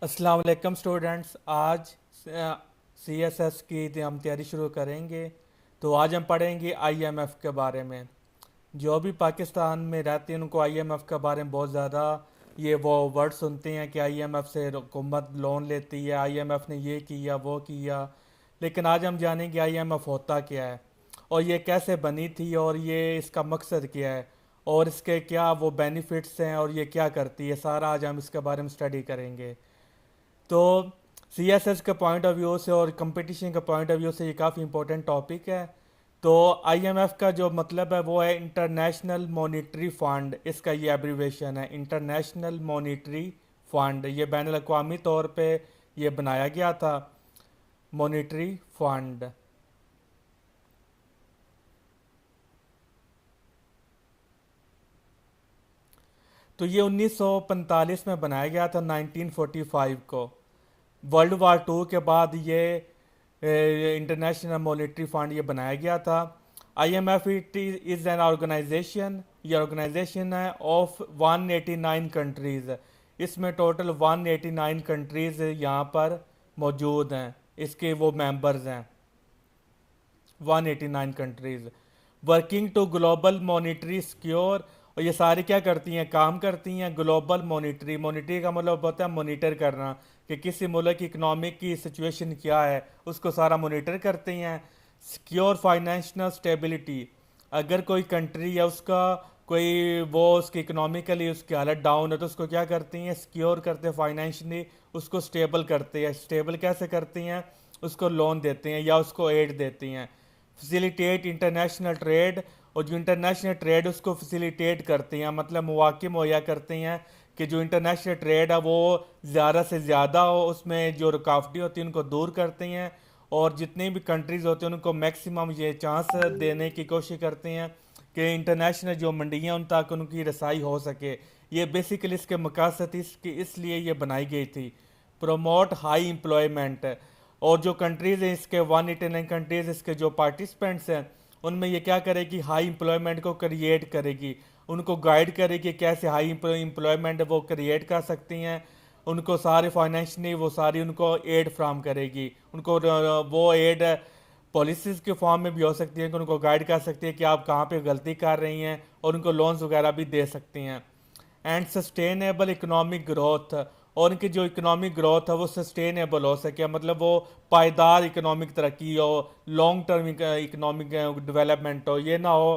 अस्सलाम वालेकुम स्टूडेंट्स। आज सी एस एस की हम तैयारी शुरू करेंगे। तो आज हम पढ़ेंगे आईएमएफ के बारे में। जो भी पाकिस्तान में रहते हैं उनको आईएमएफ के बारे में बहुत ज़्यादा ये वो वर्ड सुनते हैं कि आईएमएफ से हुकूमत लोन लेती है, आईएमएफ ने ये किया वो किया। लेकिन आज हम जानेंगे आईएमएफ होता क्या है और ये कैसे बनी थी और ये इसका मकसद क्या है और इसके क्या वो बेनिफिट्स हैं और ये क्या करती है। सारा आज हम इसके बारे में स्टडी करेंगे। तो सी एस एस के पॉइंट ऑफ व्यू से और कंपटीशन के पॉइंट ऑफ व्यू से ये काफ़ी इंपॉर्टेंट टॉपिक है। तो आई एम एफ का जो मतलब है वो है इंटरनेशनल मॉनिटरी फंड। इसका ये एब्रीवेशन है, इंटरनेशनल मॉनिटरी फंड। ये बैन अवी तौर पे ये बनाया गया था, मॉनिटरी फंड। तो ये 1945 में बनाया गया था, 1945 को। वर्ल्ड वार टू के बाद ये इंटरनेशनल मॉनेटरी फंड ये बनाया गया था। IMF it is an organisation, ये ऑर्गेनाइजेशन है ऑफ 189 कंट्रीज़। इसमें टोटल 189 कंट्रीज़ यहाँ पर मौजूद हैं, इसके वो मेंबर्स हैं 189 countries. Working to global monetary secure. और ये सारी क्या करती हैं, काम करती हैं ग्लोबल मॉनिटरी। मॉनिटरी का मतलब होता है मॉनिटर करना कि किसी मुल्क की इकनॉमिक की सिचुएशन क्या है, उसको सारा मॉनिटर करते हैं। Secure financial stability. अगर कोई कंट्री है उसका कोई वो उसकी इकोनॉमिकली उसकी हालत डाउन है तो उसको क्या करती हैं, सिक्योर करते हैं फाइनेंशियली, उसको स्टेबल करते हैं। स्टेबल कैसे करती हैं, उसको लोन देते हैं या उसको एड देती हैं। Facilitate international trade. और जो इंटरनेशनल ट्रेड उसको फैसिलिटेट करती हैं, मतलब मौके मुहैया करती हैं कि जो इंटरनेशनल ट्रेड है वो ज़्यादा से ज़्यादा हो, उसमें जो रुकावटें होती हैं उनको दूर करती हैं। और जितनी भी कंट्रीज़ होती हैं उनको मैक्सिमम ये चांस देने की कोशिश करती हैं कि इंटरनेशनल जो मंडियाँ उन तक उनकी रसाई हो सके। ये बेसिकली इसके मकसद इसकी इसलिए ये बनाई गई थी, प्रमोट हाई एम्प्लॉयमेंट। और जो कंट्रीज़ हैं इसके 189 कंट्रीज़ इसके जो पार्टिसिपेंट्स हैं उनमें ये क्या करेगी, हाई एम्प्लॉयमेंट को क्रिएट करेगी, उनको गाइड करेगी कैसे हाई एम्प्लॉयमेंट वो क्रिएट कर सकती हैं। उनको सारे फाइनेंशियली वो सारी उनको एड फ्राहम करेगी। उनको वो एड पॉलिसीज़ के फॉर्म में भी हो सकती है कि उनको गाइड कर सकती है कि आप कहाँ पे गलती कर रही हैं, और उनको लोन्स वगैरह भी दे सकती हैं। And sustainable economic growth. और इनकी जो इकोनॉमिक ग्रोथ है वो सस्टेनेबल हो सके, मतलब वो पायदार इकोनॉमिक तरक्की हो, लॉन्ग टर्म इकोनॉमिक डेवलपमेंट हो। ये ना हो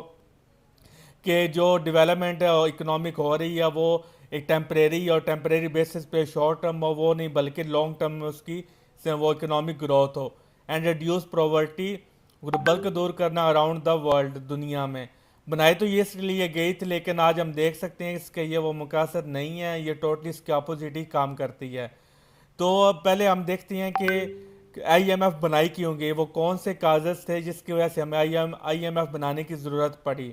कि जो डेवलपमेंट इकोनॉमिक हो रही है वो एक टेम्परेरी और टेम्परेरी बेसिस पे शॉर्ट टर्म हो, वो नहीं बल्कि लॉन्ग टर्म में उसकी से वो इकोनॉमिक ग्रोथ हो। एंड रिड्यूस पॉवर्टी, बल्कि दूर करना अराउंड द वर्ल्ड, दुनिया में। बनाई तो ये इसलिए गई थी, लेकिन आज हम देख सकते हैं इसके ये वो मकसद नहीं है, ये टोटली इसके अपोजिट ही काम करती है। तो अब पहले हम देखते हैं कि आईएमएफ बनाई क्यों गई, वो कौन से कागज थे जिसकी वजह से हमें आईएमएफ बनाने की ज़रूरत पड़ी।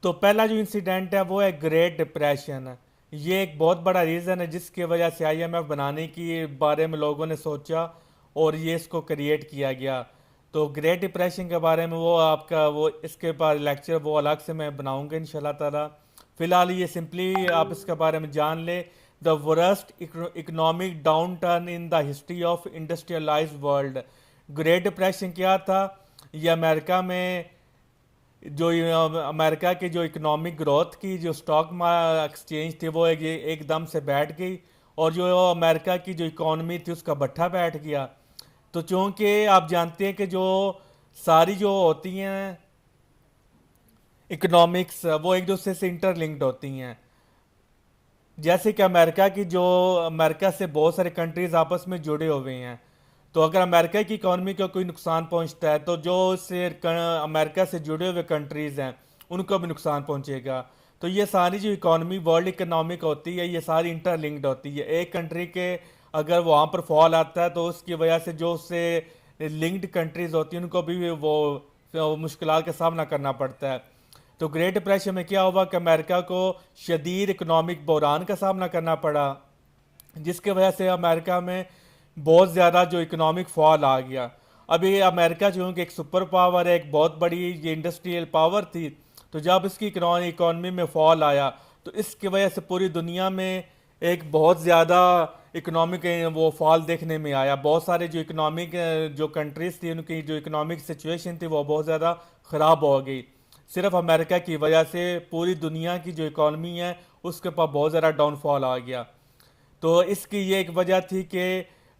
तो पहला जो इंसिडेंट है वो है ग्रेट डिप्रेशन। ये एक बहुत बड़ा रीज़न है जिसकी वजह से आईएमएफ बनाने की बारे में लोगों ने सोचा और ये इसको क्रिएट किया गया। तो ग्रेट डिप्रेशन के बारे में वो आपका वो इसके बाद लेक्चर वो अलग से मैं बनाऊंगा इंशाल्लाह ताला। फिलहाल ये सिंपली आप इसके बारे में जान ले। The worst economic down turn in the history of industrialise world. Great depression क्या था, ये अमेरिका में जो अमेरिका की जो इकोनॉमिक ग्रोथ की जो स्टॉक एक्सचेंज थी वो एकदम से बैठ गई, और जो अमेरिका की जो इकोनॉमी थी उसका भट्ठा बैठ गया। तो चूंकि आप जानते हैं कि जो सारी जो होती हैं इकोनॉमिक्स वो एक दूसरे से इंटरलिंक्ड होती हैं। जैसे कि अमेरिका से बहुत सारे कंट्रीज आपस में जुड़े हुए हैं। तो अगर अमेरिका की इकोनॉमी को कोई नुकसान पहुंचता है तो जो उससे अमेरिका से जुड़े हुए कंट्रीज हैं उनको भी नुकसान पहुंचेगा। तो ये सारी जो इकोनॉमी वर्ल्ड इकोनॉमिक होती है ये सारी इंटरलिंक्ड होती है। एक कंट्री के अगर वहाँ पर फॉल आता है तो उसकी वजह से जो उससे लिंक्ड कंट्रीज होती हैं उनको भी वो मुश्किलात का सामना करना पड़ता है। तो ग्रेट डिप्रेशन में क्या हुआ कि अमेरिका को शदीद इकोनॉमिक बहरान का सामना करना पड़ा, जिसकी वजह से अमेरिका में बहुत ज़्यादा जो इकोनॉमिक फॉल आ गया। अब ये अमेरिका जो है कि एक सुपर पावर है, एक बहुत बड़ी ये इंडस्ट्रियल पावर थी, तो जब इसकी इकॉनमी में फॉल आया तो इसकी वजह से पूरी दुनिया में एक बहुत ज़्यादा इकोनॉमिक वो फॉल देखने में आया। बहुत सारे जो इकोनॉमिक जो कंट्रीज थी उनकी जो इकोनॉमिक सिचुएशन थी वो बहुत ज़्यादा ख़राब हो गई। सिर्फ अमेरिका की वजह से पूरी दुनिया की जो इकॉनमी है उसके ऊपर बहुत ज़्यादा डाउनफॉल आ गया। तो इसकी ये एक वजह थी कि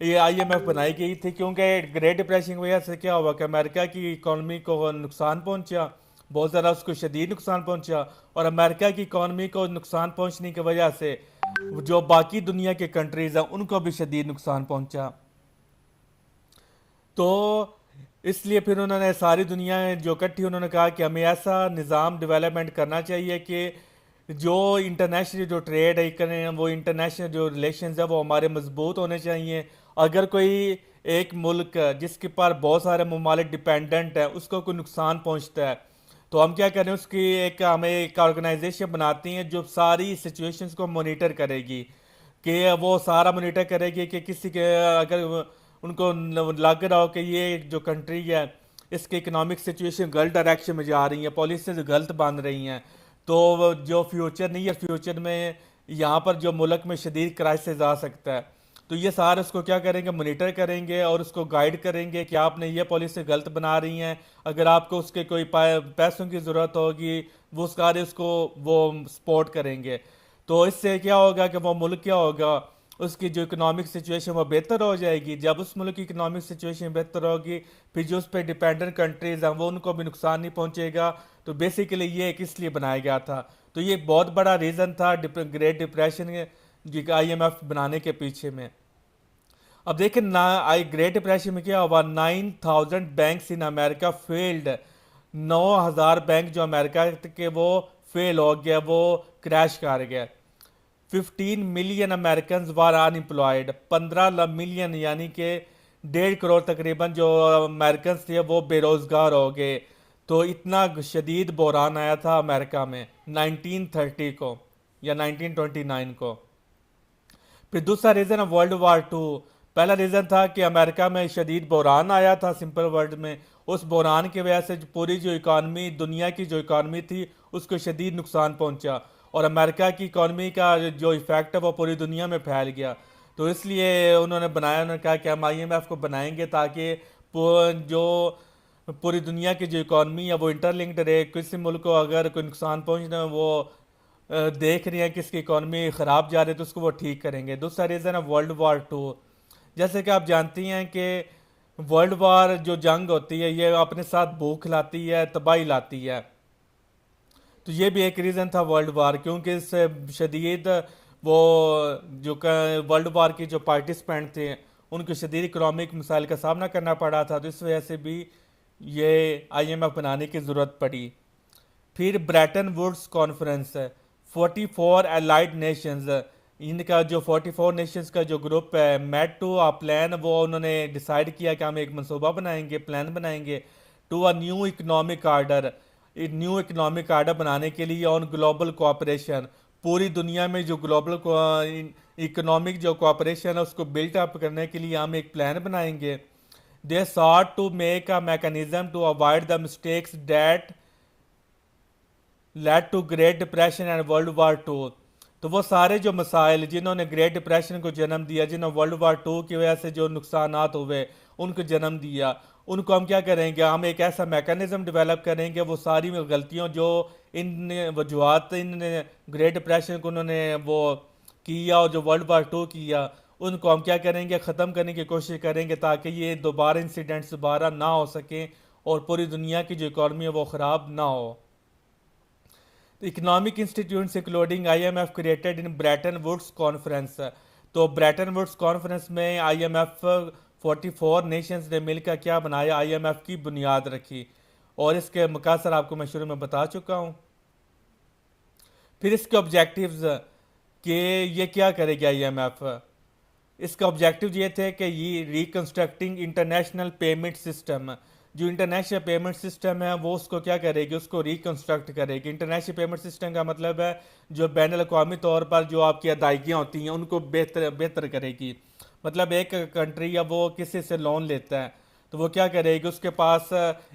ये आईएमएफ बनाई गई थी, क्योंकि ग्रेट डिप्रेशन की वजह से क्या हुआ कि अमेरिका की इकॉनमी को नुकसान पहुंचा, बहुत ज़्यादा उसको शदीद नुकसान पहुंचा। और अमेरिका की इकॉनमी को नुकसान पहुंचने की वजह से जो बाकी दुनिया के कंट्रीज़ हैं उनको भी शदीद नुकसान पहुंचा। तो इसलिए फिर उन्होंने सारी दुनिया जो इकट्ठी उन्होंने कहा कि हमें ऐसा निज़ाम डेवलपमेंट करना चाहिए कि जो इंटरनेशनल जो ट्रेड है करें, वो इंटरनेशनल जो रिलेशंस है वो हमारे मजबूत होने चाहिए। अगर कोई एक मुल्क जिसके पर बहुत सारे ममालिक डिपेंडेंट है उसको कोई नुकसान पहुंचता है तो हम क्या करें, उसकी एक हमें एक ऑर्गेनाइजेशन बनाती हैं जो सारी सिचुएशंस को मॉनिटर करेगी, कि वो सारा मॉनिटर करेगी कि किसी के अगर उनको लग रहा हो कि ये जो कंट्री है इसकी इकोनॉमिक सिचुएशन गलत डायरेक्शन में जा रही है, पॉलिसीज गलत बन रही हैं, तो जो फ्यूचर नियर फ्यूचर में यहाँ पर जो मुल्क में शदीद क्राइसिस आ सकता है, तो ये सारे उसको क्या करेंगे, मॉनिटर करेंगे और उसको गाइड करेंगे कि आपने ये पॉलिसी गलत बना रही हैं। अगर आपको उसके कोई पैसों की ज़रूरत होगी वो सारे उसको वो सपोर्ट करेंगे। तो इससे क्या होगा कि वो मुल्क क्या होगा, उसकी जो इकोनॉमिक सिचुएशन वो बेहतर हो जाएगी। जब उस मुल्क की इकोनॉमिक सिचुएशन बेहतर होगी फिर जो उस पर डिपेंडेंट कंट्रीज हैं वो उनको भी नुकसान नहीं पहुंचेगा। तो बेसिकली ये किस लिए बनाया गया था, तो ये बहुत बड़ा रीज़न था ग्रेट डिप्रेशन आईएमएफ बनाने के पीछे में। अब देखें ना, आई ग्रेट डिप्रेशन में क्या हुआ, 9,000 banks in America failed. 9,000 bank जो अमेरिका के वो फेल हो गया, वो क्रैश कर गया। 15 मिलियन अमेरिकन वर अनएम्प्लॉयड, 15 मिलियन यानी कि 1.5 करोड़ तकरीबन जो अमेरिकन थे वो बेरोजगार हो गए। तो इतना शदीद बहरान आया था अमेरिका में 1930 को या 1929 को। फिर दूसरा रीज़न है वर्ल्ड वार 2। पहला रीज़न था कि अमेरिका में शदीद बहरान आया था सिंपल वर्ड में, उस बहरान की वजह से पूरी जो इकानमी दुनिया की जो इकानमी थी उसको शदीद नुकसान पहुंचा और अमेरिका की इकानमी का जो इफ़ेक्ट है वो पूरी दुनिया में फैल गया। तो इसलिए उन्होंने बनाया, उन्होंने कहा कि हम आईएमएफ को बनाएंगे ताकि जो पूरी दुनिया की जो इकानमी है वो इंटरलिंक्ड रहे। किसी मुल्क को अगर कोई नुकसान पहुंचना है वो देख रहे हैं कि इसकी इकॉनमी ख़राब जा रही है तो उसको वो ठीक करेंगे। दूसरा रीज़न है वर्ल्ड वार 2। जैसे कि आप जानती हैं कि वर्ल्ड वार जो जंग होती है ये अपने साथ भूख लाती है, तबाही लाती है। तो ये भी एक रीज़न था वर्ल्ड वार, क्योंकि इससे शदीद वो जो वर्ल्ड वार की जो पार्टिसिपेंट थे उनको शदीद इकोनॉमिक मसाइल का सामना करना पड़ा था। तो इस वजह से भी ये आईएमएफ बनाने की ज़रूरत पड़ी। फिर ब्रेटन वुड्स कॉन्फ्रेंस है, 44 एलाइड नेशंस, इनका जो 44 नेशंस का जो ग्रुप है मेट टू अ प्लान, वो उन्होंने डिसाइड किया कि हम एक मनसूबा बनाएंगे, प्लान बनाएंगे to a new economic order. New economic order बनाने के लिए ऑन ग्लोबल कोऑपरेशन, पूरी दुनिया में जो ग्लोबल इकोनॉमिक जो कोऑपरेशन है उसको बिल्ट अप करने के लिए हम एक प्लान बनाएंगे। They sought to make a mechanism to avoid the mistakes that led to great depression and world war 2। तो वो सारे जो मसाइल जिन्होंने ग्रेट डिप्रेशन को जन्म दिया, जिन्होंने वर्ल्ड वार 2 की वजह से जो नुकसानात हुए उनको जन्म दिया, उनको हम क्या करेंगे, हम एक ऐसा मैकेनिज्म डेवलप करेंगे वो सारी गलतियों जो इन वजूहत इन ग्रेट डिप्रेशन को उन्होंने वो किया और जो वर्ल्ड वार 2 किया उनको हम क्या करेंगे, ख़त्म करने की कोशिश करेंगे ताकि ये दोबारा इंसिडेंट्स दोबारा ना हो सकें और पूरी दुनिया की जो इकॉनमी है वो ख़राब ना हो। Economic institutes including IMF created in Bretton Woods conference. तो ब्रेटन वुड्स कॉन्फ्रेंस में आईएमएफ 44 नेशंस ने मिलकर क्या बनाया, आईएमएफ की बुनियाद रखी और इसके मकासद आपको मैं शुरू में बता चुका हूँ। फिर इसके ऑब्जेक्टिव्स कि ये क्या करेगी आईएमएफ, इसका ऑब्जेक्टिव ये थे कि ये रिकंस्ट्रक्टिंग इंटरनेशनल पेमेंट सिस्टम, जो इंटरनेशनल पेमेंट सिस्टम है वो उसको क्या करेगी, उसको रिकंस्ट्रक्ट करेगी। इंटरनेशनल पेमेंट सिस्टम का मतलब है जो बैन अवी तौर पर जो आपकी अदायगियाँ होती हैं उनको बेहतर बेहतर करेगी। मतलब एक कंट्री या वो किसी से लोन लेता है तो वो क्या करेगी, उसके पास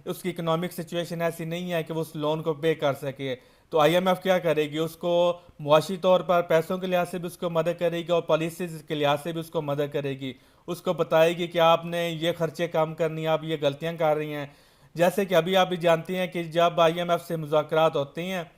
उसकी इकोनॉमिक सिचुएशन ऐसी नहीं है कि वो उस लोन को पे कर सके। तो आईएमएफ क्या करेगी, उसको मुआशी तौर पर पैसों के लिहाज से भी उसको मदद करेगी और पॉलिसीज के लिहाज से भी उसको मदद करेगी। उसको बताएगी कि आपने ये खर्चे कम करनी है, आप ये गलतियां कर रही हैं। जैसे कि अभी आप भी जानती हैं कि जब आईएमएफ से मुज़ाकरात होते हैं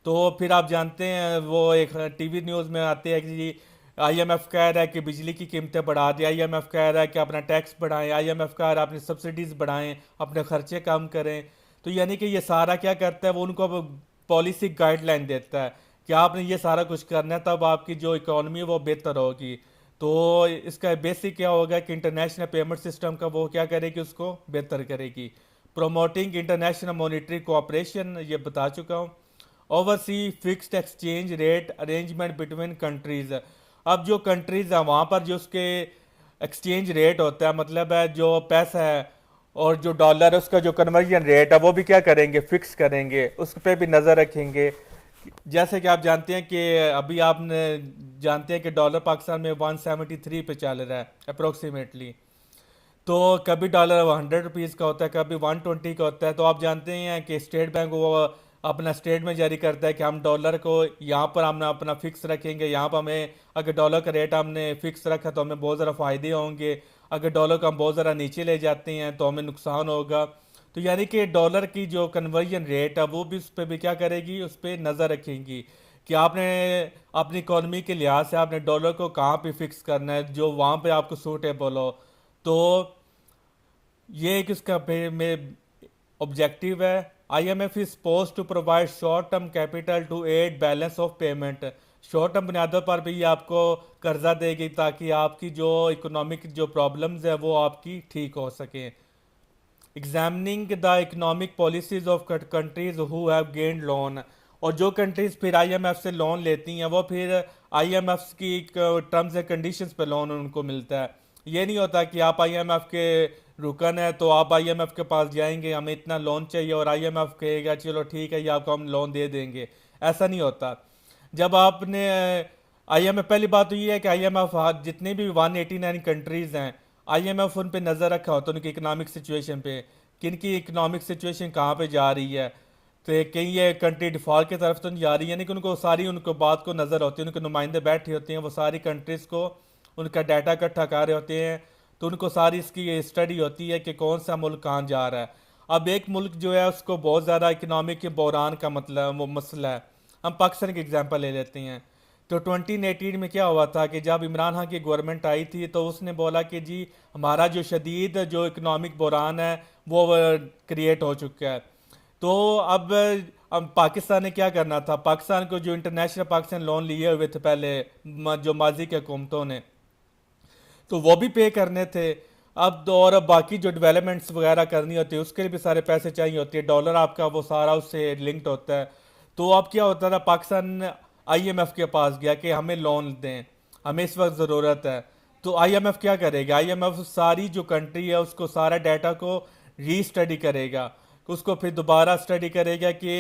तो फिर आप जानते हैं वो एक टीवी न्यूज़ में आते हैं कि जी आईएमएफ कह रहा है कि बिजली की कीमतें बढ़ा दें, आईएमएफ कह रहा है कि अपना टैक्स बढ़ाएं, आईएमएफ कह रहा है अपनी सब्सिडीज बढ़ाएं, अपने खर्चे कम करें। तो यानी कि ये सारा क्या करता है, वो उनको पॉलिसी गाइडलाइन देता है कि आपने ये सारा कुछ करना है, तब आपकी जो इकोनॉमी है वो बेहतर होगी। तो इसका बेसिक क्या होगा कि इंटरनेशनल पेमेंट सिस्टम का वो क्या करेगी, उसको बेहतर करेगी। प्रोमोटिंग इंटरनेशनल मॉनिटरी कोऑपरेशन, ये बता चुका हूँ। Oversee fixed exchange rate arrangement between countries. अब जो कंट्रीज है वहाँ पर जो उसके एक्सचेंज रेट होता है, मतलब है जो पैसा है और जो डॉलर है उसका जो कन्वर्जन रेट है वो भी क्या करेंगे, फिक्स करेंगे, उस पर भी नज़र रखेंगे। जैसे कि आप जानते हैं कि अभी आपने जानते हैं कि डॉलर पाकिस्तान में 173 पे चल रहा है अप्रोक्सीमेटली। तो कभी डॉलर 100 रुपीज़ का होता है, कभी 120 का होता है। तो आप जानते हैं कि स्टेट बैंक वो अपना स्टेटमेंट जारी करता है कि हम डॉलर को यहाँ पर हमने अपना फिक्स रखेंगे, यहाँ पर हमें अगर डॉलर का रेट हमने फिक्स रखा तो हमें बहुत ज़्यादा फ़ायदे होंगे, अगर डॉलर को हम बहुत ज़्यादा नीचे ले जाते हैं तो हमें नुकसान होगा। तो यानी कि डॉलर की जो कन्वर्जन रेट है वो भी उस पर भी क्या करेगी, उस पर नज़र रखेंगी कि आपने अपनी इकोनॉमी के लिहाज से आपने डॉलर को कहाँ पे फिक्स करना है जो वहाँ पे आपको सूटेबल हो। तो ये एक इसका में ऑब्जेक्टिव है। IMF is suppose to provide short term capital to aid balance of payment. Short term बुनियादों पर भी ये आपको कर्जा देगी ताकि आपकी जो इकोनॉमिक जो प्रॉब्लम्स है वो आपकी ठीक हो सके। Examining the economic policies of countries who have gained loan. और जो कंट्रीज फिर आईएमएफ से लोन लेती हैं वो फिर आईएमएफ की टर्म्स एंड कंडीशंस पे लोन उनको मिलता है। ये नहीं होता कि आप आईएमएफ के रुकन है तो आप आईएमएफ के पास जाएंगे हमें इतना लोन चाहिए और आईएमएफ कहेगा चलो ठीक है ये आपको हम लोन दे देंगे, ऐसा नहीं होता। जब आपने आईएमएफ, पहली बात तो ये है कि आईएमएफ जितने भी 189 कंट्रीज हैं आईएमएफ उन पे नज़र रखा होता है उनकी इकोनॉमिक सिचुएशन पे कि इनकी इकोनॉमिक सिचुएशन कहाँ पे जा रही है। तो कहीं ये कंट्री डिफॉल्ट की तरफ तो नहीं जा रही, यानी कि उनको सारी उनको बात को नज़र होती है, उनके नुमाइंदे बैठे होते हैं, वो सारी कंट्रीज़ को उनका डाटा इकट्ठा कर रहे होते हैं। तो उनको सारी इसकी स्टडी होती है कि कौन सा मुल्क कहाँ जा रहा है। अब एक मुल्क जो है उसको बहुत ज़्यादा इकोनॉमिक के बहरान का मतलब वो मसला है। हम पाकिस्तान की एग्जांपल ले लेते हैं। तो 2018 में क्या हुआ था कि जब इमरान खान की गवर्नमेंट आई थी तो उसने बोला कि जी हमारा जो शदीद जो इकोनॉमिक बहरान है वो क्रिएट हो चुका है। तो अब पाकिस्तान ने क्या करना था, पाकिस्तान को जो इंटरनेशनल पाकिस्तान लोन लिए हुए थे पहले जो माजी के हुकूमतों ने, तो वो भी पे करने थे। अब तो और अब बाकी जो डेवलपमेंट्स वगैरह करनी होती है उसके लिए भी सारे पैसे चाहिए होते हैं, डॉलर आपका वो सारा उससे लिंक्ड होता है। तो अब क्या होता था, पाकिस्तान आईएमएफ के पास गया कि हमें लोन दें, हमें इस वक्त ज़रूरत है। तो आईएमएफ क्या करेगा, आईएमएफ सारी जो कंट्री है उसको सारा डाटा को री स्टडी करेगा, उसको फिर दोबारा स्टडी करेगा कि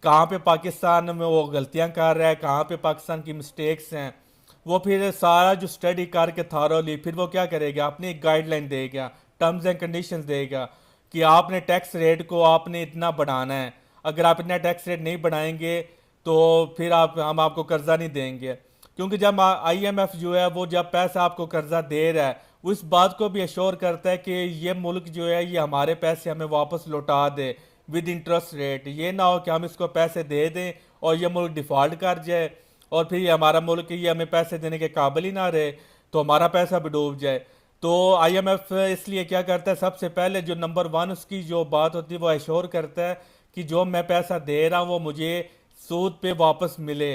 कहाँ पे पाकिस्तान में वो गलतियाँ कर रहा है, कहाँ पे पाकिस्तान की मिस्टेक्स हैं। वो फिर सारा जो स्टडी करके थारोली फिर वो क्या करेगा, अपनी एक गाइडलाइन देगा, टर्म्स एंड कंडीशंस देगा कि आपने टैक्स रेट को आपने इतना बढ़ाना है, अगर आप इतना टैक्स रेट नहीं बढ़ाएंगे तो फिर हम आपको कर्जा नहीं देंगे। क्योंकि जब आईएमएफ जो है वो जब पैसा आपको कर्जा दे रहा है वो इस बात को भी अश्योर करता है कि ये मुल्क जो है ये हमारे पैसे हमें वापस लौटा दे विद इंटरेस्ट रेट। ये ना हो कि हम इसको पैसे दे दें और ये मुल्क डिफॉल्ट कर जाए और फिर ये हमारा मुल्क ये हमें पैसे देने के काबिल ही ना रहे तो हमारा पैसा भी डूब जाए। तो आईएमएफ इसलिए क्या करता है, सबसे पहले जो नंबर वन उसकी जो बात होती है वो अश्योर करता है कि जो मैं पैसा दे रहा हूँ वो मुझे सूद पे वापस मिले।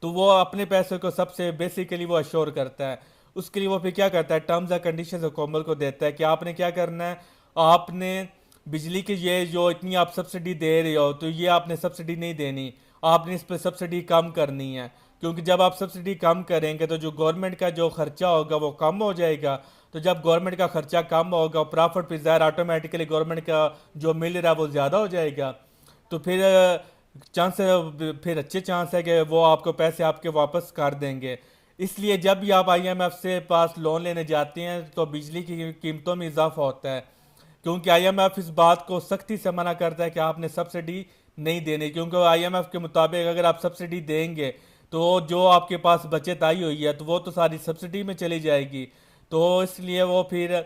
तो वो अपने पैसे को सबसे बेसिकली वो अश्योर करता है। उसके लिए वो फिर क्या करता है, टर्म्स एंड कंडीशंस हुकूमत को देता है कि आपने क्या करना है, आपने बिजली की ये जो इतनी आप सब्सिडी दे रहे हो तो ये आपने सब्सिडी नहीं देनी, आपने इस पर सब्सिडी कम करनी है। क्योंकि जब आप सब्सिडी कम करेंगे तो जो गवर्नमेंट का जो खर्चा होगा वो कम हो जाएगा। तो जब गवर्नमेंट का खर्चा कम होगा प्रॉफिट पे ज़ाहिर ऑटोमेटिकली गवर्नमेंट का जो मिल रहा है वो ज़्यादा हो जाएगा। तो फिर चांस फिर अच्छे चांस है कि वो आपको पैसे आपके वापस कर देंगे। इसलिए जब भी आप आईएमएफ से पास लोन लेने जाते हैं तो बिजली की कीमतों में इजाफा होता है। क्योंकि आईएमएफ इस बात को सख्ती से मना करता है कि आपने सब्सिडी नहीं देनी, क्योंकि आईएमएफ के मुताबिक अगर आप सब्सिडी देंगे तो जो आपके पास बचत आई हुई है तो वो तो सारी सब्सिडी में चली जाएगी। तो इसलिए वो फिर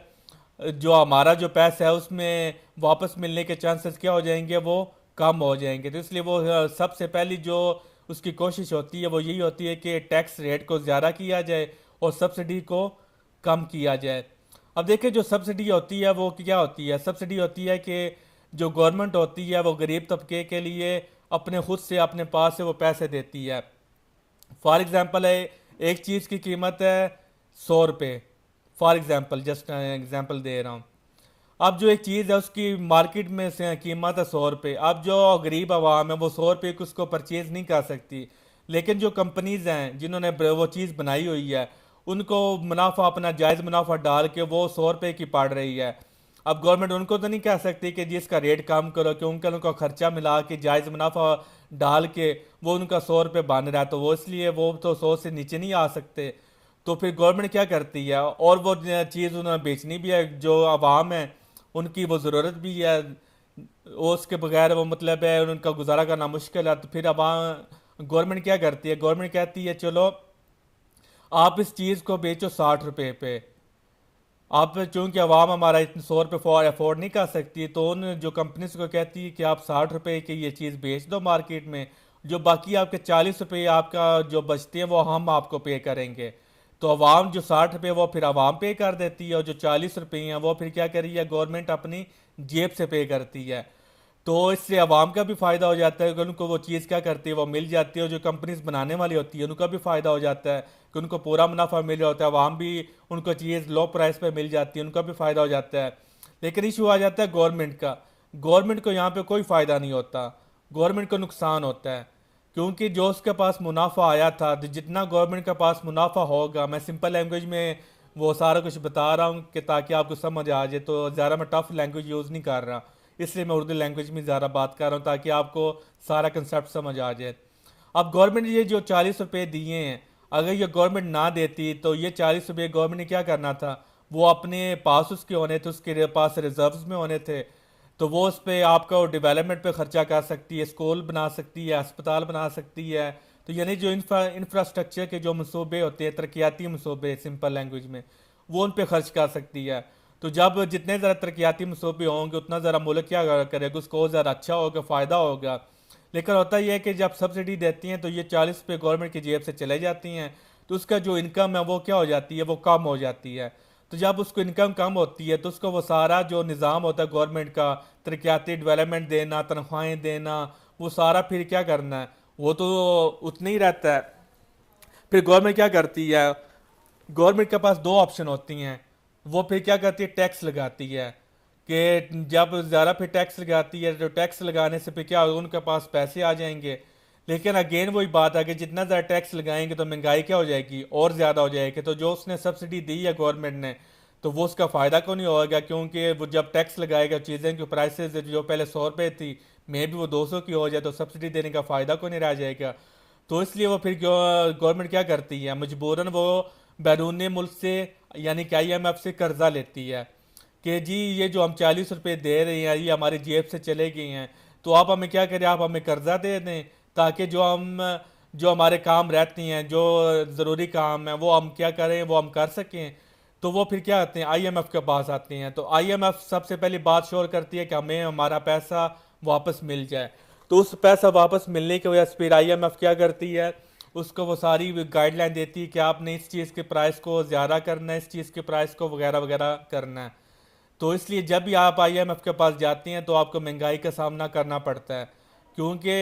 जो हमारा जो पैसा है उसमें वापस मिलने के चांसेस क्या हो जाएंगे, वो कम हो जाएंगे। तो इसलिए वो सबसे पहली जो उसकी कोशिश होती है वो यही होती है कि टैक्स रेट को ज़्यादा किया जाए और सब्सिडी को कम किया जाए। अब देखिए जो सब्सिडी होती है वो क्या होती है, सब्सिडी होती है कि जो गवर्नमेंट होती है वो गरीब तबके के लिए अपने खुद से अपने पास से वो पैसे देती है। फॉर एग्जांपल है, एक चीज़ की कीमत है 100 रुपये, फॉर एग्जांपल जस्ट एग्जांपल दे रहा हूँ। अब जो एक चीज़ है उसकी मार्केट में से कीमत है 100 रुपये। अब जो गरीब आवाम है वो 100 रुपये की उसको परचेज नहीं कर सकती, लेकिन जो कंपनीज हैं जिन्होंने वो चीज़ बनाई हुई है उनको मुनाफा अपना जायज़ मुनाफा डाल के वो 100 रुपये की पड़ रही है। अब गवर्नमेंट उनको तो नहीं कह सकती कि जी इसका रेट कम करो, क्योंकि उनका खर्चा मिला के जायज़ मुनाफा डाल के वो उनका 100 रुपये बन रहा है, तो वो इसलिए वो तो 100 से नीचे नहीं आ सकते। तो फिर गवर्नमेंट क्या करती है, और वो चीज़ उन्हें बेचनी भी है, जो आवाम है उनकी वो ज़रूरत भी है, वो उसके बगैर वो मतलब है उनका गुजारा करना मुश्किल है। तो फिर आवाम गवर्नमेंट क्या करती है, गवर्नमेंट कहती है चलो आप इस चीज़ को बेचो 60 रुपये पे। आप चूंकि अवाम हमारा इतने 100 रुपये अफोर्ड नहीं कर सकती, तो उन जो कंपनीज को कहती है कि आप 60 रुपये की ये चीज़ बेच दो मार्केट में, जो बाकी आपके 40 रुपये आपका जो बचते हैं वो हम आपको पे करेंगे। तो अवाम जो 60 रुपये वो फिर अवाम पे कर देती है, और जो 40 रुपये हैं वो फिर क्या कर रही है, गवर्नमेंट अपनी जेब से पे करती है। तो इससे आवाम का भी फ़ायदा हो जाता है कि उनको वो चीज़ क्या करती है वो मिल जाती है, और जो कंपनीज बनाने वाली होती है उनका भी फ़ायदा हो जाता है कि उनको पूरा मुनाफा मिल रहा होता है, आवाम भी उनको चीज़ लो प्राइस पे मिल जाती है, उनका भी फ़ायदा हो जाता है। लेकिन इशू आ जाता है गवर्नमेंट का, गवर्नमेंट को यहाँ पे कोई फ़ायदा नहीं होता, गवर्नमेंट को नुकसान होता है। क्योंकि जो उसके पास मुनाफा आया था, तो जितना गवर्नमेंट के पास मुनाफा होगा, मैं सिंपल लैंग्वेज में वो सारा कुछ बता रहा हूँ कि ताकि आपको समझ आ जाए, तो ज़्यादा मैं टफ लैंग्वेज यूज़ नहीं कर रहा, इसलिए मैं उर्दू लैंग्वेज में ज़्यादा बात कर रहा हूँ ताकि आपको सारा कंसेप्ट समझ आ जाए। अब गवर्नमेंट ये जो 40 रुपये दिए हैं, अगर ये गवर्नमेंट ना देती तो ये 40 रुपये गवर्नमेंट ने क्या करना था, वो अपने पास उसके होने थे, उसके पास रिजर्व्स में होने थे, तो वो उस पर आपका डेवलपमेंट पे खर्चा कर सकती है, स्कूल बना सकती है, अस्पताल बना सकती है। तो यानी जो इंफ्रास्ट्रक्चर के जो मनसूबे होते हैं, तरक्याती मनसूबे सिंपल लैंग्वेज में, वो उन पे खर्च कर सकती है। तो जब जितने ज़रा तरक्याती मनसूबे होंगे उतना ज़रा मुल्क क्या करेगा, उसको ज़रा अच्छा होगा, फ़ायदा होगा। लेकिन होता यह है कि जब सब्सिडी देती हैं तो ये 40 रुपये गवर्नमेंट की जेब से चले जाती हैं, तो उसका जो इनकम है वो क्या हो जाती है, वो कम हो जाती है। तो जब उसको इनकम कम होती है तो उसको वो सारा जो निज़ाम होता है गवर्नमेंट का, तरक्याती डेवलपमेंट देना, तनख्वाहें देना, वो सारा फिर क्या करना है, वो तो उतना ही रहता है। फिर गवर्नमेंट क्या करती है, गवर्नमेंट के पास दो ऑप्शन होती हैं, वो फिर क्या करती है, टैक्स लगाती है। कि जब ज़्यादा फिर टैक्स लगाती है तो टैक्स लगाने से फिर क्या होगा, उनके पास पैसे आ जाएंगे। लेकिन अगेन वही बात है कि जितना ज़्यादा टैक्स लगाएंगे तो महंगाई क्या हो जाएगी, और ज़्यादा हो जाएगी। तो जो उसने सब्सिडी दी है गवर्नमेंट ने, तो वो उसका फ़ायदा क्यों नहीं होगा, क्योंकि वो जब टैक्स लगाएगा चीज़ें की प्राइसेस जो पहले 100 रुपये थी, मे भी वो 200 की हो जाए, तो सब्सिडी देने का फ़ायदा क्यों नहीं रह जाएगा। तो इसलिए वो फिर गवर्नमेंट क्या करती है, मजबूरन वो बैरून मुल्क से यानी कि आईएमएफ से कर्जा लेती है कि जी ये जो हम 40 रुपये दे रहे हैं ये हमारी जेब से चले गए हैं, तो आप हमें क्या करें, आप हमें कर्जा दे दें, ताकि जो हमारे काम रहती हैं, जो ज़रूरी काम है वो हम क्या करें, वो हम कर सकें। तो वो फिर क्या आते हैं, आईएमएफ के पास आते हैं। तो आईएमएफ सबसे पहली बात श्योर करती है कि हमें हमारा पैसा वापस मिल जाए। तो उस पैसा वापस मिलने की वजह से फिर आईएमएफ क्या करती है, उसको वो सारी गाइडलाइन देती है कि आपने इस चीज़ के प्राइस को ज़्यादा करना है, इस चीज़ के प्राइस को वगैरह वगैरह करना है। तो इसलिए जब भी आप आईएमएफ के पास जाते हैं तो आपको महंगाई का सामना करना पड़ता है, क्योंकि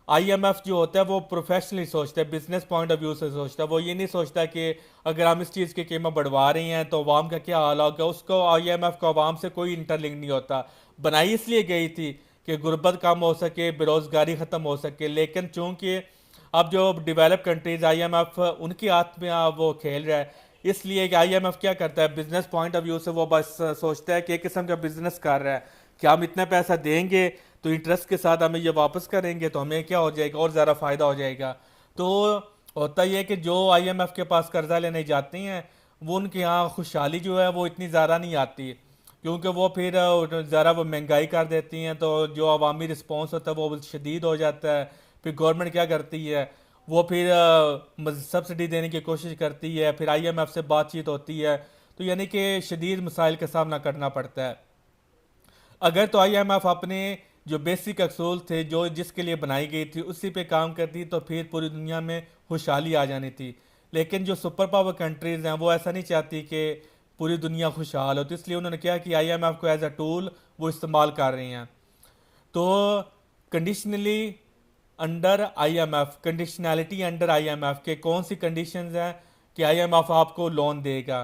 आईएमएफ जो होता है वो प्रोफेशनली सोचता है, बिजनेस पॉइंट ऑफ व्यू से सोचता है। वो ये नहीं सोचता कि अगर हम इस चीज़ की कीमत बढ़वा रहे हैं तो अवाम का क्या हाल होगा। उसको आईएमएफ को अवाम से कोई इंटरलिंक नहीं होता। बनाई इसलिए गई थी कि गुर्बत कम हो सके, बेरोज़गारी ख़त्म हो सके। लेकिन चूंकि अब जो डेवलप कंट्रीज आईएमएफ उनकी हाथ में अब वो खेल रहा है, इसलिए कि आईएमएफ क्या करता है, बिजनेस पॉइंट ऑफ व्यू से वो बस सोचता है कि एक किस्म का बिजनेस कर रहा है कि हम इतना पैसा देंगे तो इंटरेस्ट के साथ हमें ये वापस करेंगे, तो हमें क्या हो जाएगा, और ज़्यादा फ़ायदा हो जाएगा। तो होता यह है कि जो आईएमएफ के पास कर्जा लेने जाते हैं वो उनके यहाँ खुशहाली जो है वो इतनी ज़्यादा नहीं आती, क्योंकि वो फिर ज़रा वो महंगाई कर देती हैं, तो जो अवामी रिस्पॉन्स होता है वो शदीद हो जाता है। फिर गवर्नमेंट क्या करती है, वो फिर सब्सिडी देने की कोशिश करती है, फिर आईएमएफ से बातचीत होती है। तो यानी कि शदीद मसाइल का सामना करना पड़ता है। अगर तो आईएमएफ अपने जो बेसिक असूल थे जो जिसके लिए बनाई गई थी उसी पे काम करती तो फिर पूरी दुनिया में खुशहाली आ जानी थी। लेकिन जो सुपर पावर कंट्रीज़ हैं वो ऐसा नहीं चाहती कि पूरी दुनिया खुशहाल हो, तो इसलिए उन्होंने क्या कि आईएमएफ को एज अ टूल वो इस्तेमाल कर रही हैं। तो conditionally under IMF, conditionality under IMF के कौन सी कंडीशंस हैं कि आईएमएफ आपको लोन देगा?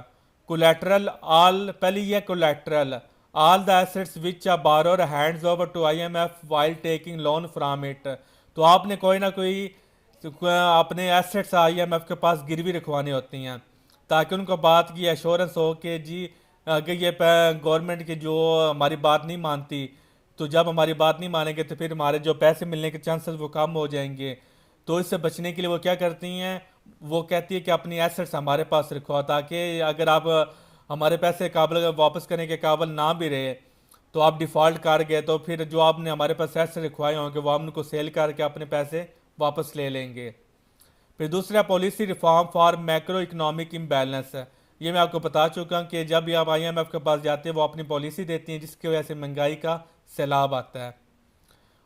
कोलेटरल ऑल, पहली है collateral, all the assets which a borrower hands over to IMF while taking loan from it. तो आपने कोई ना कोई अपने एसेट्स आईएमएफ के पास गिरवी रखवानी होती हैं, ताकि उनको बात की एश्योरेंस हो कि जी अगर ये गवर्नमेंट की जो हमारी बात नहीं मानती, तो जब हमारी बात नहीं मानेंगे तो फिर हमारे जो पैसे मिलने के चांसेस वो कम हो जाएंगे। तो इससे बचने के लिए वो क्या करती हैं, वो कहती है कि अपनी एसेट्स हमारे पास रखो, ताकि अगर आप हमारे पैसे काबिल वापस करने के काबिल ना भी रहे, तो आप डिफ़ॉल्ट कर गए, तो फिर जो आपने हमारे पास एसेट्स रखवाए होंगे वो हम उनको सेल करके अपने पैसे वापस ले लेंगे। फिर दूसरा policy reform for macro economic imbalance है। ये मैं आपको बता चुका हूँ कि जब भी आप आईएमएफ के पास जाते हैं वो अपनी पॉलिसी देती हैं जिसकी वजह से महंगाई का सैलाब आता है।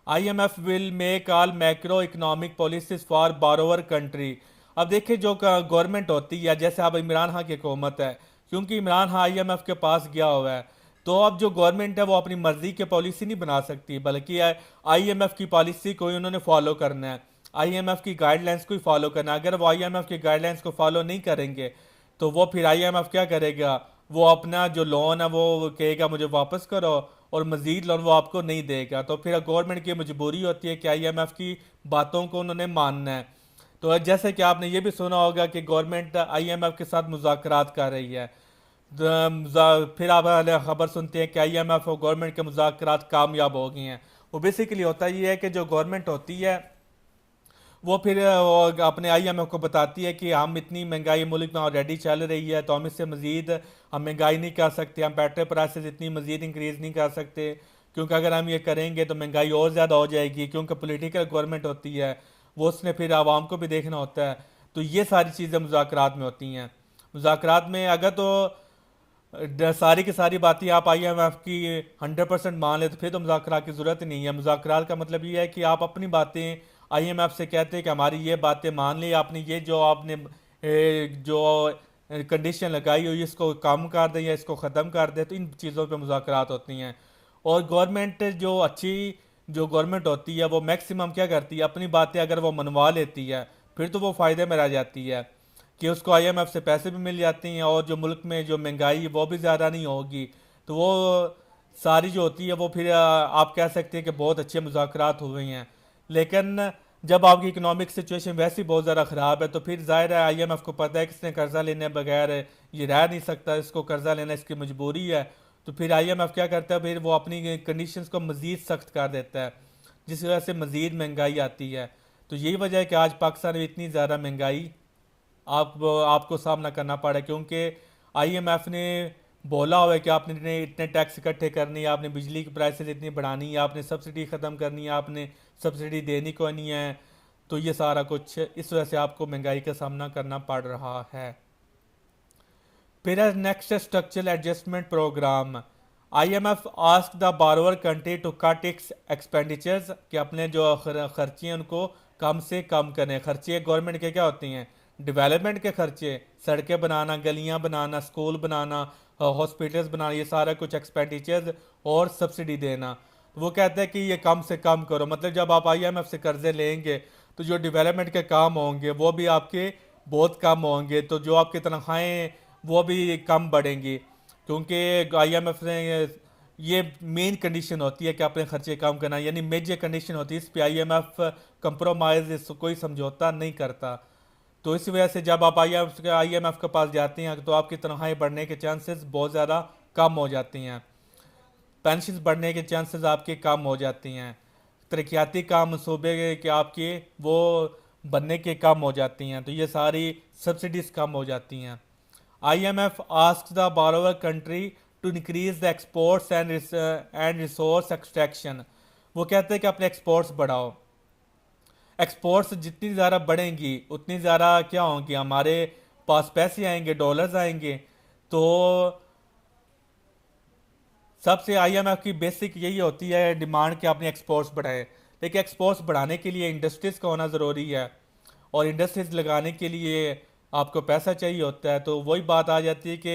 IMF will make all macro economic policies for बारोवर country. अब देखिए जो गवर्नमेंट होती है, जैसे अब इमरान खान की हुकूमत है, क्योंकि इमरान खान आईएमएफ के पास गया हुआ है, तो अब जो गवर्नमेंट है वो अपनी मर्जी की पॉलिसी नहीं बना सकती, बल्कि आईएमएफ की पॉलिसी को ही उन्होंने फॉलो करना है, आईएमएफ की गाइडलाइंस को ही फॉलो करना है। अगर वो आईएमएफ की गाइडलाइंस को फॉलो नहीं करेंगे तो वो फिर आईएमएफ क्या करेगा, वो अपना जो लोन है वो कहेगा मुझे वापस करो, और मजीद लोन वो आपको नहीं देगा। तो फिर गवर्नमेंट की मजबूरी होती है कि आईएमएफ की बातों को उन्होंने मानना है। तो जैसे कि आपने ये भी सुना होगा कि गवर्नमेंट आईएमएफ के साथ मुज़ाकरात कर रही है। फिर आप खबर सुनते हैं कि आईएमएफ और गवर्नमेंट के मुज़ाकरात कामयाब हो गए हैं। वो बेसिकली होता ये है कि जो गवर्नमेंट होती है वो फिर वो अपने आईएमएफ को बताती है कि हम इतनी महंगाई मुल्क में ऑलरेडी चल रही है, तो हम इससे मज़ीद हम महंगाई नहीं कर सकते, हम पेट्रोल प्राइसेस इतनी मज़ीद इंक्रीज़ नहीं कर सकते, क्योंकि अगर हम ये करेंगे तो महंगाई और ज़्यादा हो जाएगी, क्योंकि पॉलिटिकल गवर्नमेंट होती है, वो उसने फिर आवाम को भी देखना होता है। तो ये सारी चीज़ें मुज़ाकरात में होती हैं। मुज़ाकरात में अगर तो सारी की सारी बातें आप आईएमएफ की 100% मान ले तो फिर तो मुज़ाकरात की ज़रूरत ही नहीं है। मुज़ाकरात का मतलब ये है कि आप अपनी बातें आईएमएफ से कहते हैं कि हमारी ये बातें मान ली, आपने ये जो आपने जो कंडीशन लगाई हुई इसको कम कर दें या इसको ख़त्म कर दें, तो इन चीज़ों पे मुज़ाकरात होती हैं। और गवर्नमेंट जो अच्छी जो गवर्नमेंट होती है वो मैक्सिमम क्या करती है, अपनी बातें अगर वो मनवा लेती है फिर तो वो फ़ायदे में रह जाती है कि उसको आईएमएफ से पैसे भी मिल जाते हैं, और जो मुल्क में जो महंगाई है वो भी ज़्यादा नहीं होगी। तो वो सारी जो होती है वो फिर आप कह सकते हैं कि बहुत अच्छे मुज़ाकरात हुए हैं। लेकिन जब आपकी इकोनॉमिक सिचुएशन वैसी बहुत ज़्यादा ख़राब है तो फिर ज़ाहिर है आईएमएफ को पता है कि इसने कर्जा लेने बगैर ये रह नहीं सकता, इसको कर्जा लेना इसकी मजबूरी है। तो फिर आईएमएफ क्या करता है, फिर वो अपनी कंडीशंस को मज़ीद सख्त कर देता है, जिस वजह से मज़ीद महंगाई आती है। तो यही वजह है कि आज पाकिस्तान में इतनी ज़्यादा महंगाई आपको सामना करना पड़ा, क्योंकि आईएमएफ ने बोला हुआ है कि आपने इतने टैक्स इकट्ठे करनी है, आपने बिजली की प्राइसेस इतनी बढ़ानी है, आपने सब्सिडी ख़त्म करनी है, आपने सब्सिडी देनी को नहीं है। तो ये सारा कुछ इस वजह से आपको महंगाई का सामना करना पड़ रहा है। फिर next structural adjustment programme. IMF ask the borrower country to cut its expenditures, कि अपने जो खर्चे हैं उनको कम से कम करें। खर्चे गवर्नमेंट के क्या होते हैं, डेवलपमेंट के खर्चे, सड़कें बनाना, गलियां बनाना, स्कूल बनाना, हॉस्पिटल्स बनाना, ये सारा कुछ एक्सपेंडिचर्स और सब्सिडी देना। वो कहते हैं कि ये कम से कम करो, मतलब जब आप आईएमएफ से कर्जे लेंगे तो जो डेवलपमेंट के काम होंगे वो भी आपके बहुत कम होंगे, तो जो आपकी तनख्वाहें वो भी कम बढ़ेंगी, क्योंकि आईएमएफ ने ये मेन कंडीशन होती है कि अपने खर्चे कम करना, यानी मेजर कंडीशन होती है। इस पे आईएमएफ कंप्रोमाइज कोई समझौता नहीं करता। तो इस वजह से जब आप आईएमएफ के पास जाते हैं तो आपकी तनख्वाहें बढ़ने के चांसेस बहुत ज़्यादा कम हो जाती हैं, पेंशन बढ़ने के चांसेस आपके कम हो जाती हैं, तरक्याती काम मनसूबे के आपके वो बनने के कम हो जाती हैं, तो ये सारी सब्सिडीज कम हो जाती हैं। IMF asks the borrower country to increase the exports and resource extraction. वो कहते हैं कि अपने एक्सपोर्ट्स बढ़ाओ। एक्सपोर्ट्स जितनी ज़्यादा बढ़ेंगी उतनी ज़्यादा क्या होंगी, हमारे पास पैसे आएंगे, डॉलर्स आएंगे। तो सबसे आईएमएफ की बेसिक यही होती है डिमांड कि अपने एक्सपोर्ट्स बढ़ाए। लेकिन एक्सपोर्ट्स बढ़ाने के लिए इंडस्ट्रीज़ का होना ज़रूरी है, और इंडस्ट्रीज लगाने के लिए आपको पैसा चाहिए होता है। तो वही बात आ जाती है कि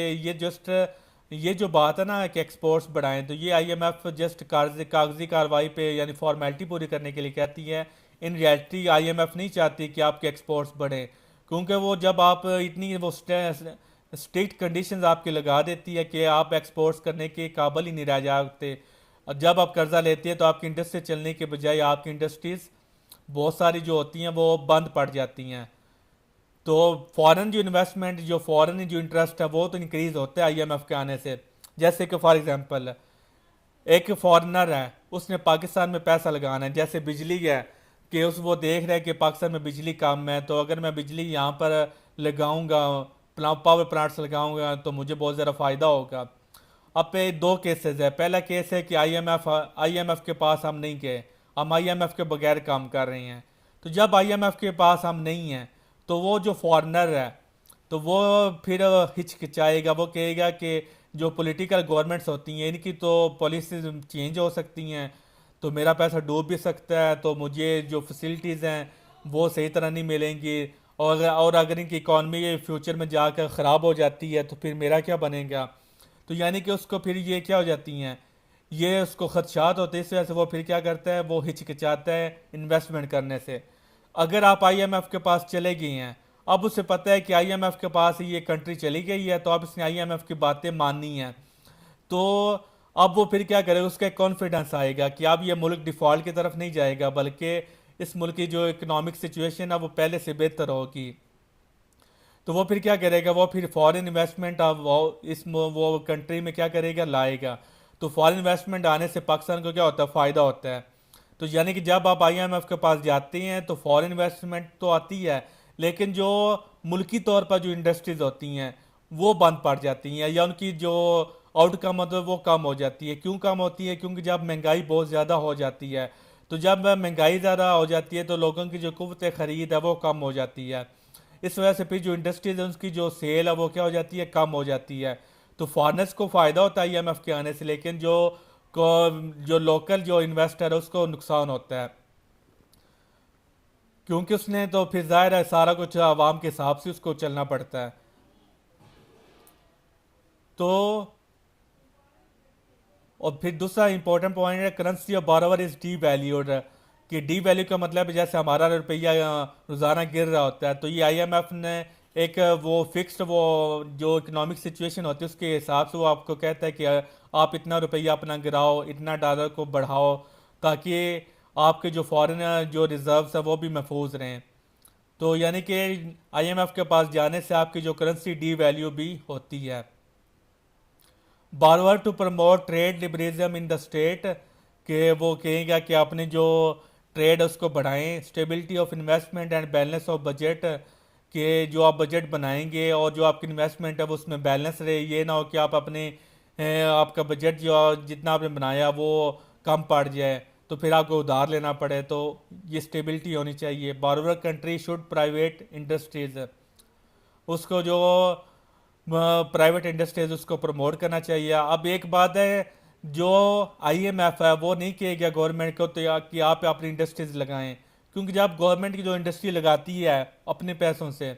ये जो बात है ना कि एक्सपोर्ट्स बढ़ाएं, तो ये आईएमएफ जस्ट कागजी कार्रवाई पे यानी फॉर्मेलिटी पूरी करने के लिए कहती है। इन रियलिटी आईएमएफ नहीं चाहती कि आपके एक्सपोर्ट्स बढ़ें, क्योंकि वो जब आप इतनी वो स्ट्रिक्ट कंडीशंस आपके लगा देती है कि आप एक्सपोर्ट्स करने के काबिल ही नहीं रह जाते। और जब आप कर्जा लेते हैं तो आपकी इंडस्ट्री चलने के बजाय आपकी इंडस्ट्रीज बहुत सारी जो होती हैं वो बंद पड़ जाती हैं। तो फॉरेन जो इन्वेस्टमेंट, जो फॉरेन जो इंटरेस्ट है वो तो इंक्रीज होता है आईएमएफ के आने से। जैसे कि फॉर एग्जांपल एक फॉरेनर है, उसने पाकिस्तान में पैसा लगाना है, जैसे बिजली है कि उस वो देख रहा है कि पाकिस्तान में बिजली कम है, तो अगर मैं बिजली यहाँ पर लगाऊंगा, पावर प्लांट्स लगाऊंगा, तो मुझे बहुत ज़्यादा फ़ायदा होगा। अब पे दो केसेस है। पहला केस है कि आईएमएफ के पास हम नहीं गए, हम आईएमएफ के बगैर काम कर रहे हैं। तो जब आईएमएफ के पास हम नहीं हैं तो वो जो फॉरेनर है तो वो फिर हिचकिचाएगा, वो कहेगा कि जो पॉलिटिकल गवर्नमेंट्स होती हैं इनकी तो पॉलिसीज चेंज हो सकती हैं, तो मेरा पैसा डूब भी सकता है, तो मुझे जो फैसिलिटीज़ हैं वो सही तरह नहीं मिलेंगी। और अगर इनकी इकॉनमी फ्यूचर में जाकर ख़राब हो जाती है तो फिर मेरा क्या बनेगा। तो यानी कि उसको फिर ये क्या हो जाती हैं, ये उसको खदशात होते हैं। इस वजह से वो फिर क्या करता है, वो हिचकिचाता है इन्वेस्टमेंट करने से। अगर आप आईएमएफ के पास चले गए हैं, अब उसे पता है कि आईएमएफ के पास ये कंट्री चली गई है, तो अब इसने आईएमएफ की बातें माननी है। तो अब वो फिर क्या करेगा, उसका कॉन्फिडेंस आएगा कि अब ये मुल्क डिफ़ॉल्ट की तरफ नहीं जाएगा, बल्कि इस मुल्क की जो इकोनॉमिक सिचुएशन है वो पहले से बेहतर होगी। तो वो फिर क्या करेगा, वो फिर फॉरेन इन्वेस्टमेंट अब वो कंट्री में क्या करेगा, लाएगा। तो फॉरेन इन्वेस्टमेंट आने से पाकिस्तान को क्या होता है, फ़ायदा होता है। तो यानी कि जब आप आईएमएफ के पास जाते हैं तो फॉरेन इन्वेस्टमेंट तो आती है, लेकिन जो मुल्की तौर पर जो इंडस्ट्रीज होती हैं वो बंद पड़ जाती हैं, या उनकी जो आउटकम होता है वो कम हो जाती है। क्यों कम होती है, क्योंकि जब महंगाई बहुत ज़्यादा हो जाती है, तो जब महंगाई ज़्यादा हो जाती है तो लोगों की जो कुव्वत ख़रीद है वो कम हो जाती है। इस वजह से फिर जो इंडस्ट्रीज है उसकी जो सेल है वो क्या हो जाती है, कम हो जाती है। तो फॉरनर्स को फ़ायदा होता है आईएमएफ के आने से, लेकिन जो लोकल जो इन्वेस्टर है उसको नुकसान होता है, क्योंकि उसने तो फिर जाहिर है सारा कुछ आवाम के हिसाब से उसको चलना पड़ता है। तो और फिर दूसरा इंपॉर्टेंट पॉइंट है, currency of borrower is D valued. कि डी वैल्यू का मतलब है जैसे हमारा रुपया रोज़ाना गिर रहा होता है, तो ये आईएमएफ ने एक वो फिक्स्ड वो जो इकोनॉमिक सिचुएशन होती है उसके हिसाब से वो आपको कहता है कि आप इतना रुपया अपना गिराओ, इतना डॉलर को बढ़ाओ, ताकि आपके जो फॉरेन जो रिजर्व्स है वो भी महफूज रहें। तो यानी कि आईएमएफ के पास जाने से आपकी जो करेंसी डी वैल्यू भी होती है। बारवर to promote trade liberalism in the state, कि वो कहेगा कि आपने जो ट्रेड उसको बढ़ाएं। Stability of investment and balance of budget, कि जो आप बजट बनाएंगे और जो आपकी इन्वेस्टमेंट है वो उसमें बैलेंस रहे। ये ना हो कि आप अपने आपका बजट जो जितना आपने बनाया वो कम पड़ जाए तो फिर आपको उधार लेना पड़े। तो ये स्टेबिलिटी होनी चाहिए। बारवर कंट्री शुड प्राइवेट इंडस्ट्रीज, उसको जो प्राइवेट इंडस्ट्रीज उसको प्रमोट करना चाहिए। अब एक बात है, जो आईएमएफ है वो नहीं कहेगा गवर्नमेंट को तो कि आप अपनी इंडस्ट्रीज लगाएं, क्योंकि जब गवर्नमेंट की जो इंडस्ट्री लगाती है अपने पैसों से,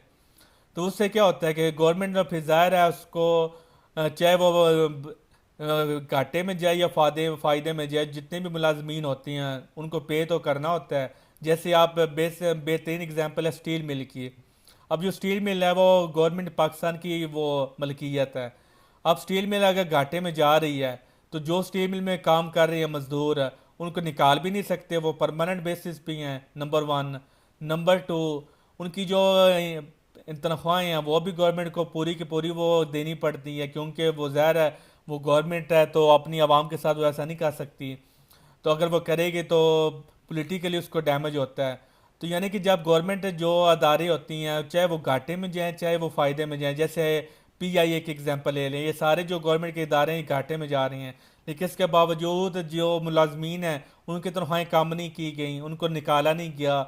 तो उससे क्या होता है कि गवर्नमेंट में फिर जाहिर है उसको चाहे वो घाटे में जाए या फ़ायदे में जाए, जितने भी मुलाजमीन होती हैं उनको पे तो करना होता है। जैसे आप बेहतरीन एग्जांपल है स्टील मिल की। अब जो स्टील मिल है वो गवर्नमेंट पाकिस्तान की वो मलकियत है। अब स्टील मिल अगर घाटे में जा रही है तो जो स्टील मिल में काम कर रहे हैं मजदूर उनको निकाल भी नहीं सकते, वो परमानेंट बेसिस पे हैं, नंबर वन। नंबर टू, उनकी जो तनख्वाहें हैं वो भी गवर्नमेंट को पूरी की पूरी वो देनी पड़ती है, क्योंकि वो ज़ाहिर है वो गवर्नमेंट है तो अपनी आवाम के साथ वो ऐसा नहीं कर सकती। तो अगर वो करेगी तो पॉलिटिकली उसको डैमेज होता है। तो यानी कि जब गवर्नमेंट जो अदारे होती हैं चाहे वो घाटे में जाएँ चाहे वो फ़ायदे में जाएँ, जैसे पीआईए की एग्जांपल ले लें, ये सारे जो गवर्नमेंट के इदारे हैं घाटे में जा रहे हैं, लेकिन इसके बावजूद जो मुलाजमीन हैं उनकी तनख्वाहें कम नहीं की गई, उनको निकाला नहीं गया।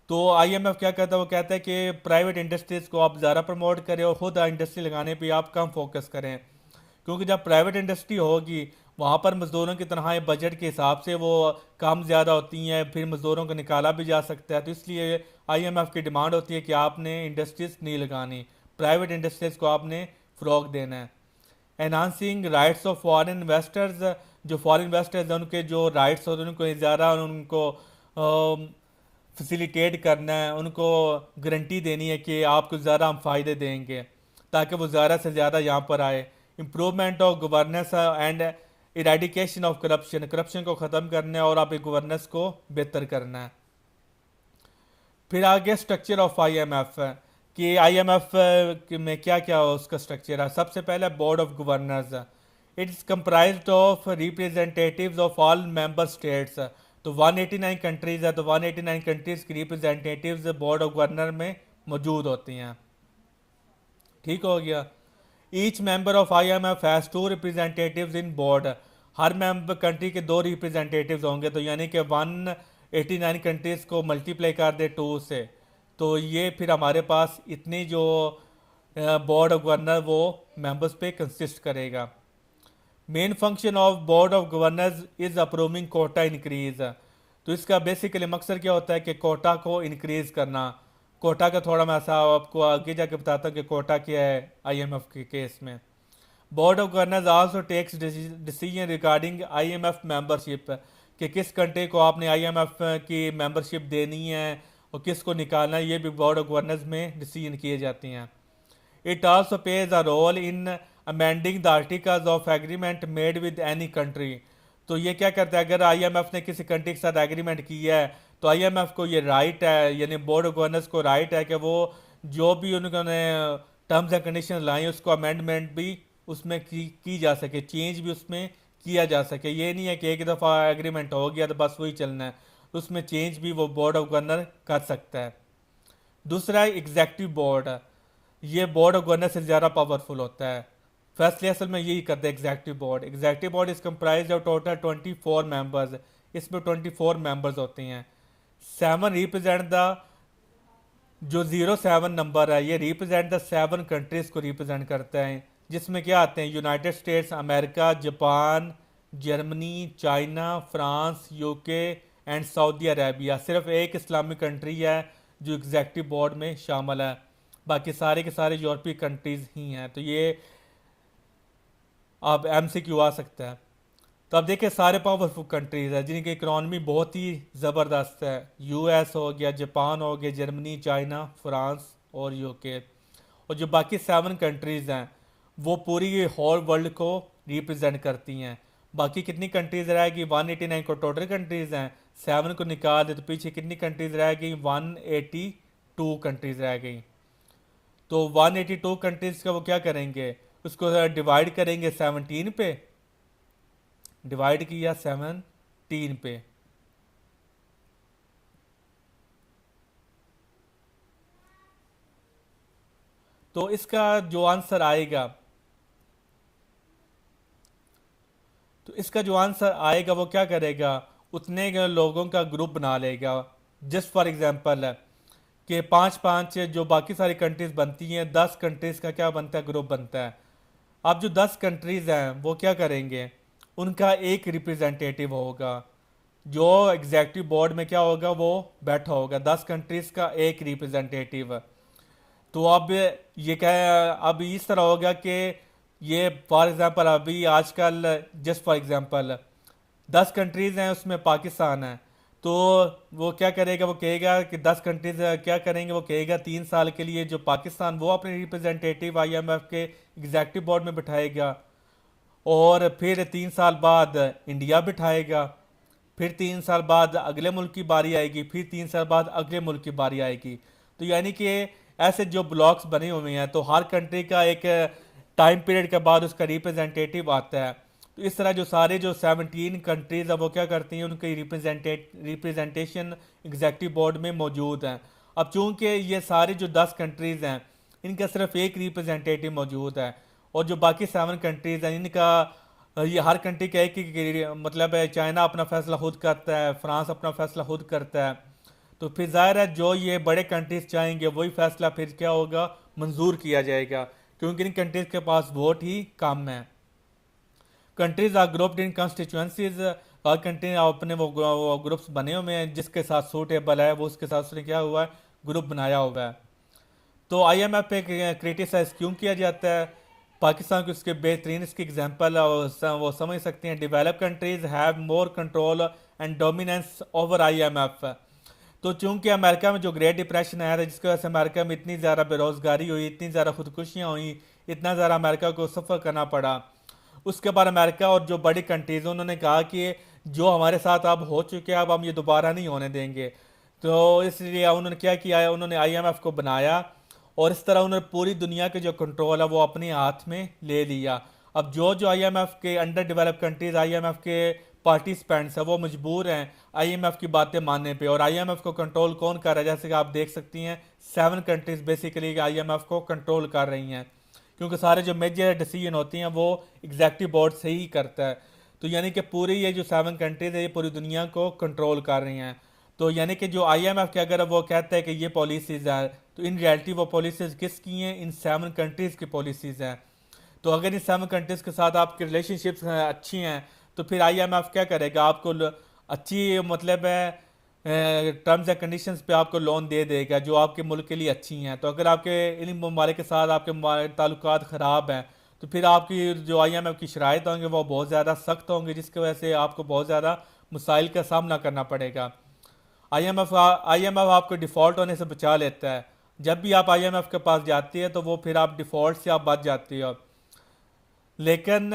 तो आईएमएफ क्या कहता है, वो कहता है कि प्राइवेट इंडस्ट्रीज़ को आप ज़्यादा प्रमोट करें और ख़ुद इंडस्ट्री लगाने पे आप कम फोकस करें, क्योंकि जब प्राइवेट इंडस्ट्री होगी वहाँ पर मज़दूरों की तनख्वाहें बजट के हिसाब से वो कम ज़्यादा होती हैं, फिर मज़दूरों को निकाला भी जा सकता है। तो इसलिए आईएमएफ की डिमांड होती है कि आपने इंडस्ट्रीज़ नहीं लगानी, प्राइवेट इंडस्ट्रीज़ को आपने फ़रोग देना है। Enhancing rights of foreign investors, जो फॉरेन इन्वेस्टर्स हैं उनके जो राइट्स होते हैं उनको ज़्यादा उनको फैसिलिटेट करना है, उनको गारंटी देनी है कि आपको ज़्यादा हम फ़ायदे देंगे ताकि वो ज़्यादा से ज़्यादा यहाँ पर आए। Improvement of governance and eradication of corruption, corruption को ख़त्म करना है और आप गवर्नेंस को बेहतर करना है। फिर आगे स्ट्रक्चर ऑफ आईएमएफ कि आईएमएफ में क्या क्या उसका स्ट्रक्चर है। सबसे पहले board of governors, it is comprised of representatives of all member states. तो 189 कंट्रीज़ है, तो 189 कंट्रीज़ की रिप्रेजेंटेटिव्स बोर्ड ऑफ गवर्नर में मौजूद होती हैं। ठीक हो गया। Each member of IMF has 2 representatives in board, her member country के 2 रिप्रेजेंटेटिव्स होंगे। तो यानी कि 189 कंट्रीज़ को मल्टीप्लाई कर दे 2 से, तो ये फिर हमारे पास इतनी जो बोर्ड ऑफ गवर्नर वो मेंबर्स पे कंसिस्ट करेगा। Main function of board of governors is approving quota increase. तो इसका बेसिकली मकसद क्या होता है कि कोटा को इंक्रीज करना। कोटा का थोड़ा मैं ऐसा आपको आगे जाके बताता हूँ कि कोटा क्या है आईएमएफ के केस में। Board of governors also takes decision regarding IMF membership, कि किस कंट्री को आपने आईएमएफ की मेंबरशिप देनी है और किसको निकालना है, ये भी बोर्ड ऑफ गवर्नर्स में डिसीजन किए जाते हैं। It also plays a role in amending the articles of agreement made with any country. तो ये क्या करता है, अगर आईएमएफ ने किसी कंट्री के साथ एग्रीमेंट किया है तो आईएमएफ को ये राइट है, यानी बोर्ड ऑफ गवर्नर्स को राइट है कि वो जो भी उन्होंने टर्म्स एंड कंडीशन लाई उसको अमेंडमेंट भी उसमें की जा सके, चेंज भी उसमें किया जा सके। ये नहीं है कि एक दफ़ा एग्रीमेंट हो गया तो बस वही चलना है, उसमें चेंज भी वो बोर्ड ऑफ गवर्नर कर सकता है। दूसरा है एग्जेक्टिव बोर्ड, ये बोर्ड ऑफ गवर्नर से ज़्यादा पावरफुल होता है, फैसले असल में यही करते हैं executive board. Executive board is comprise of total 24 members, इसमें 24 मेंबर्स होते हैं। 7 रिप्रेजेंट द, जो 07 नंबर है ये रिप्रेजेंट द 7 कंट्रीज़ को रिप्रेजेंट करता है, जिसमें क्या आते हैं United states America, Japan, Germany, China, France, UK and Saudi Arabia. सिर्फ एक इस्लामिक कंट्री है जो एग्जेक्टिव बोर्ड में शामिल है, बाकी सारे के सारे यूरोपीय कंट्रीज़ ही हैं। तो ये अब एमसीक्यू आ सकता है। तो अब देखिए सारे पावरफुल कंट्रीज़ हैं जिनकी इकनॉमी बहुत ही ज़बरदस्त है। यूएस हो गया, जापान हो गया, जर्मनी, चाइना, फ्रांस और यूके। और जो बाकी 7 कंट्रीज़ हैं वो पूरी होल वर्ल्ड को रिप्रेजेंट करती हैं। बाकी कितनी कंट्रीज़ रहेगी, 189 को टोटल कंट्रीज़ हैं, 7 को निकाल दे तो पीछे कितनी कंट्रीज़ रह गई, 182 कंट्रीज़ रह गई। तो 182 कंट्रीज़ का वो क्या करेंगे, उसको डिवाइड करेंगे 17 पे, डिवाइड किया 17 पे, तो इसका जो आंसर आएगा, तो इसका जो आंसर आएगा वो क्या करेगा, उतने लोगों का ग्रुप बना लेगा। जस्ट फॉर एग्जांपल है कि 5-5 जो बाकी सारी कंट्रीज बनती हैं, 10 कंट्रीज का क्या बनता है, ग्रुप बनता है। अब जो 10 कंट्रीज हैं वो क्या करेंगे, उनका एक रिप्रेजेंटेटिव होगा, जो एग्जेक्टिव बोर्ड में क्या होगा वो बैठा होगा, 10 कंट्रीज का एक रिप्रेजेंटेटिव। तो अब ये क्या है, अब इस तरह होगा कि ये फॉर एग्जांपल अभी आजकल जस्ट फॉर एग्जांपल 10 कंट्रीज़ हैं उसमें पाकिस्तान है, तो वो क्या करेगा, वो कहेगा कि 10 कंट्रीज क्या करेंगे, वो कहेगा 3 साल के लिए जो पाकिस्तान वो अपने रिप्रेजेंटेटिव आईएमएफ के एग्जेक्टिव बोर्ड में बिठाएगा, और फिर 3 साल बाद इंडिया बिठाएगा, फिर 3 साल बाद अगले मुल्क की बारी आएगी, फिर 3 साल बाद अगले मुल्क की बारी आएगी। तो यानी कि ऐसे जो ब्लॉक्स बने हुए हैं तो हर कंट्री का एक टाइम पीरियड के बाद उसका रिप्रेजेंटेटिव आता है। तो इस तरह जो सारे जो 17 कंट्रीज़ है वो क्या करती हैं, उनकी रिप्रेजेंटेशन एग्जेक्टिव बोर्ड में मौजूद हैं। अब चूंकि ये सारे जो 10 कंट्रीज़ हैं इनका सिर्फ एक रिप्रेजेंटेटिव मौजूद है। और जो बाकी 7 कंट्रीज़ हैं इनका ये हर कंट्री का एक ही मतलब है। चाइना अपना फैसला खुद करता है, फ्रांस अपना फैसला खुद करता है। तो फिर जाहिर है जो ये बड़े कंट्रीज चाहेंगे वही फैसला फिर क्या होगा, मंजूर किया जाएगा, क्योंकि इन कंट्रीज के पास वोट ही कम है। Countries are grouped in constituencies. हर कंट्री अपने वो ग्रुप्स बने हुए हैं, जिसके साथ सूटेबल है वो उसके साथ उसने क्या हुआ है, ग्रुप बनाया हुआ है। तो आईएमएफ पे क्रिटिसाइज क्यों किया जाता है? पाकिस्तान की उसके बेहतरीन इसकी एग्जांपल वो समझ सकते हैं। Develop countries have more control and dominance over IMF. तो चूंकि अमेरिका में जो ग्रेट डिप्रेशन आया था, जिसकी वजह से अमेरिका में इतनी ज़्यादा बेरोजगारी हुई, इतनी ज़्यादा खुदकुशियाँ हुई, इतना ज़्यादा अमेरिका को सफ़र करना पड़ा, उसके बाद अमेरिका और जो बड़ी कंट्रीज उन्होंने कहा कि जो हमारे साथ अब हो चुके हैं अब हम ये दोबारा नहीं होने देंगे। तो इसलिए उन्होंने क्या किया है, उन्होंने आईएमएफ को बनाया और इस तरह उन्होंने पूरी दुनिया के जो कंट्रोल है वो अपने हाथ में ले लिया। अब जो जो आईएमएफ के अंडर डेवलप कंट्रीज, आईएमएफ के पार्टिसिपेंट्स हैं, वो मजबूर हैं आईएमएफ की बातें मानने पे। और आईएमएफ को कंट्रोल कौन कर रहा है? जैसे कि आप देख सकती हैं 7 कंट्रीज बेसिकली आईएमएफ को कंट्रोल कर रही हैं, क्योंकि सारे जो मेजर डिसीजन होती हैं वो एग्जेक्टिव बोर्ड से ही करता है। तो यानी कि पूरी ये जो 7 कंट्रीज है ये पूरी दुनिया को कंट्रोल कर रही हैं। तो यानी कि जो आईएमएफ के अगर वो कहता है कि ये पॉलिसीज़ हैं, तो इन रियलिटी वो पॉलिसीज़ किसकी हैं? इन 7 कंट्रीज़ की पॉलिसीज़ हैं। तो अगर इन 7 कंट्रीज़ के साथ आपकी रिलेशनशिप्स अच्छी हैं तो फिर आईएमएफ क्या करेगा? आपको अच्छी मतलब है टर्म्स एंड कंडीशंस पे आपको लोन दे देगा जो आपके मुल्क के लिए अच्छी हैं। तो अगर आपके इन ममालिक के साथ आपके ताल्लुकात ख़राब हैं तो फिर आपकी जो आईएमएफ की शराइत होंगे वो बहुत ज़्यादा सख्त होंगे, जिसकी वजह से आपको बहुत ज़्यादा मसाइल का सामना करना पड़ेगा। आईएमएफ आपको डिफ़ॉल्ट होने से बचा लेता है। जब भी आप आईएमएफ के पास जाती है तो वो फिर आप डिफ़ॉल्ट से आप बच जाती हो, लेकिन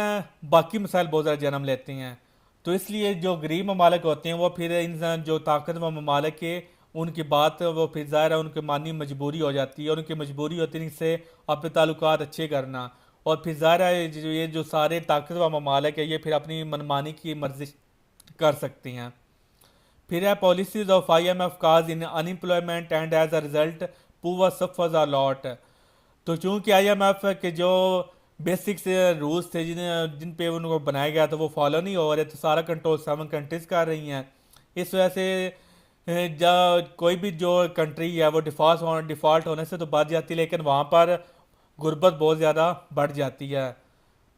बाकी मसाइल बहुत ज़्यादा जन्म लेते हैं। तो इसलिए जो गरीब ममालिक होते हैं वो फिर इन जो ताकतवर ममालिक के उनकी बात वो फिर ज़ाहिर है उनकी मानी मजबूरी हो जाती है, और उनकी मजबूरी होती है इनसे अपने ताल्लुकात अच्छे करना। और फिर ज़ाहिर है ये जो सारे ताकतवर ममालिक है ये फिर अपनी मनमानी की मर्जी कर सकती हैं। फिर है policies of IMF cause in unemployment and as a result poor suffers a lot. तो चूंकि आईएमएफ के जो बेसिक्स रूल्स थे जिन पे उनको बनाया गया था वो फॉलो नहीं हो रहे, तो सारा कंट्रोल 7 कंट्रीज कर रही हैं। इस वजह से कोई भी जो कंट्री है वो डिफ़ॉल्ट होने से तो बच जाती है, लेकिन वहाँ पर गुर्बत बहुत ज़्यादा बढ़ जाती है।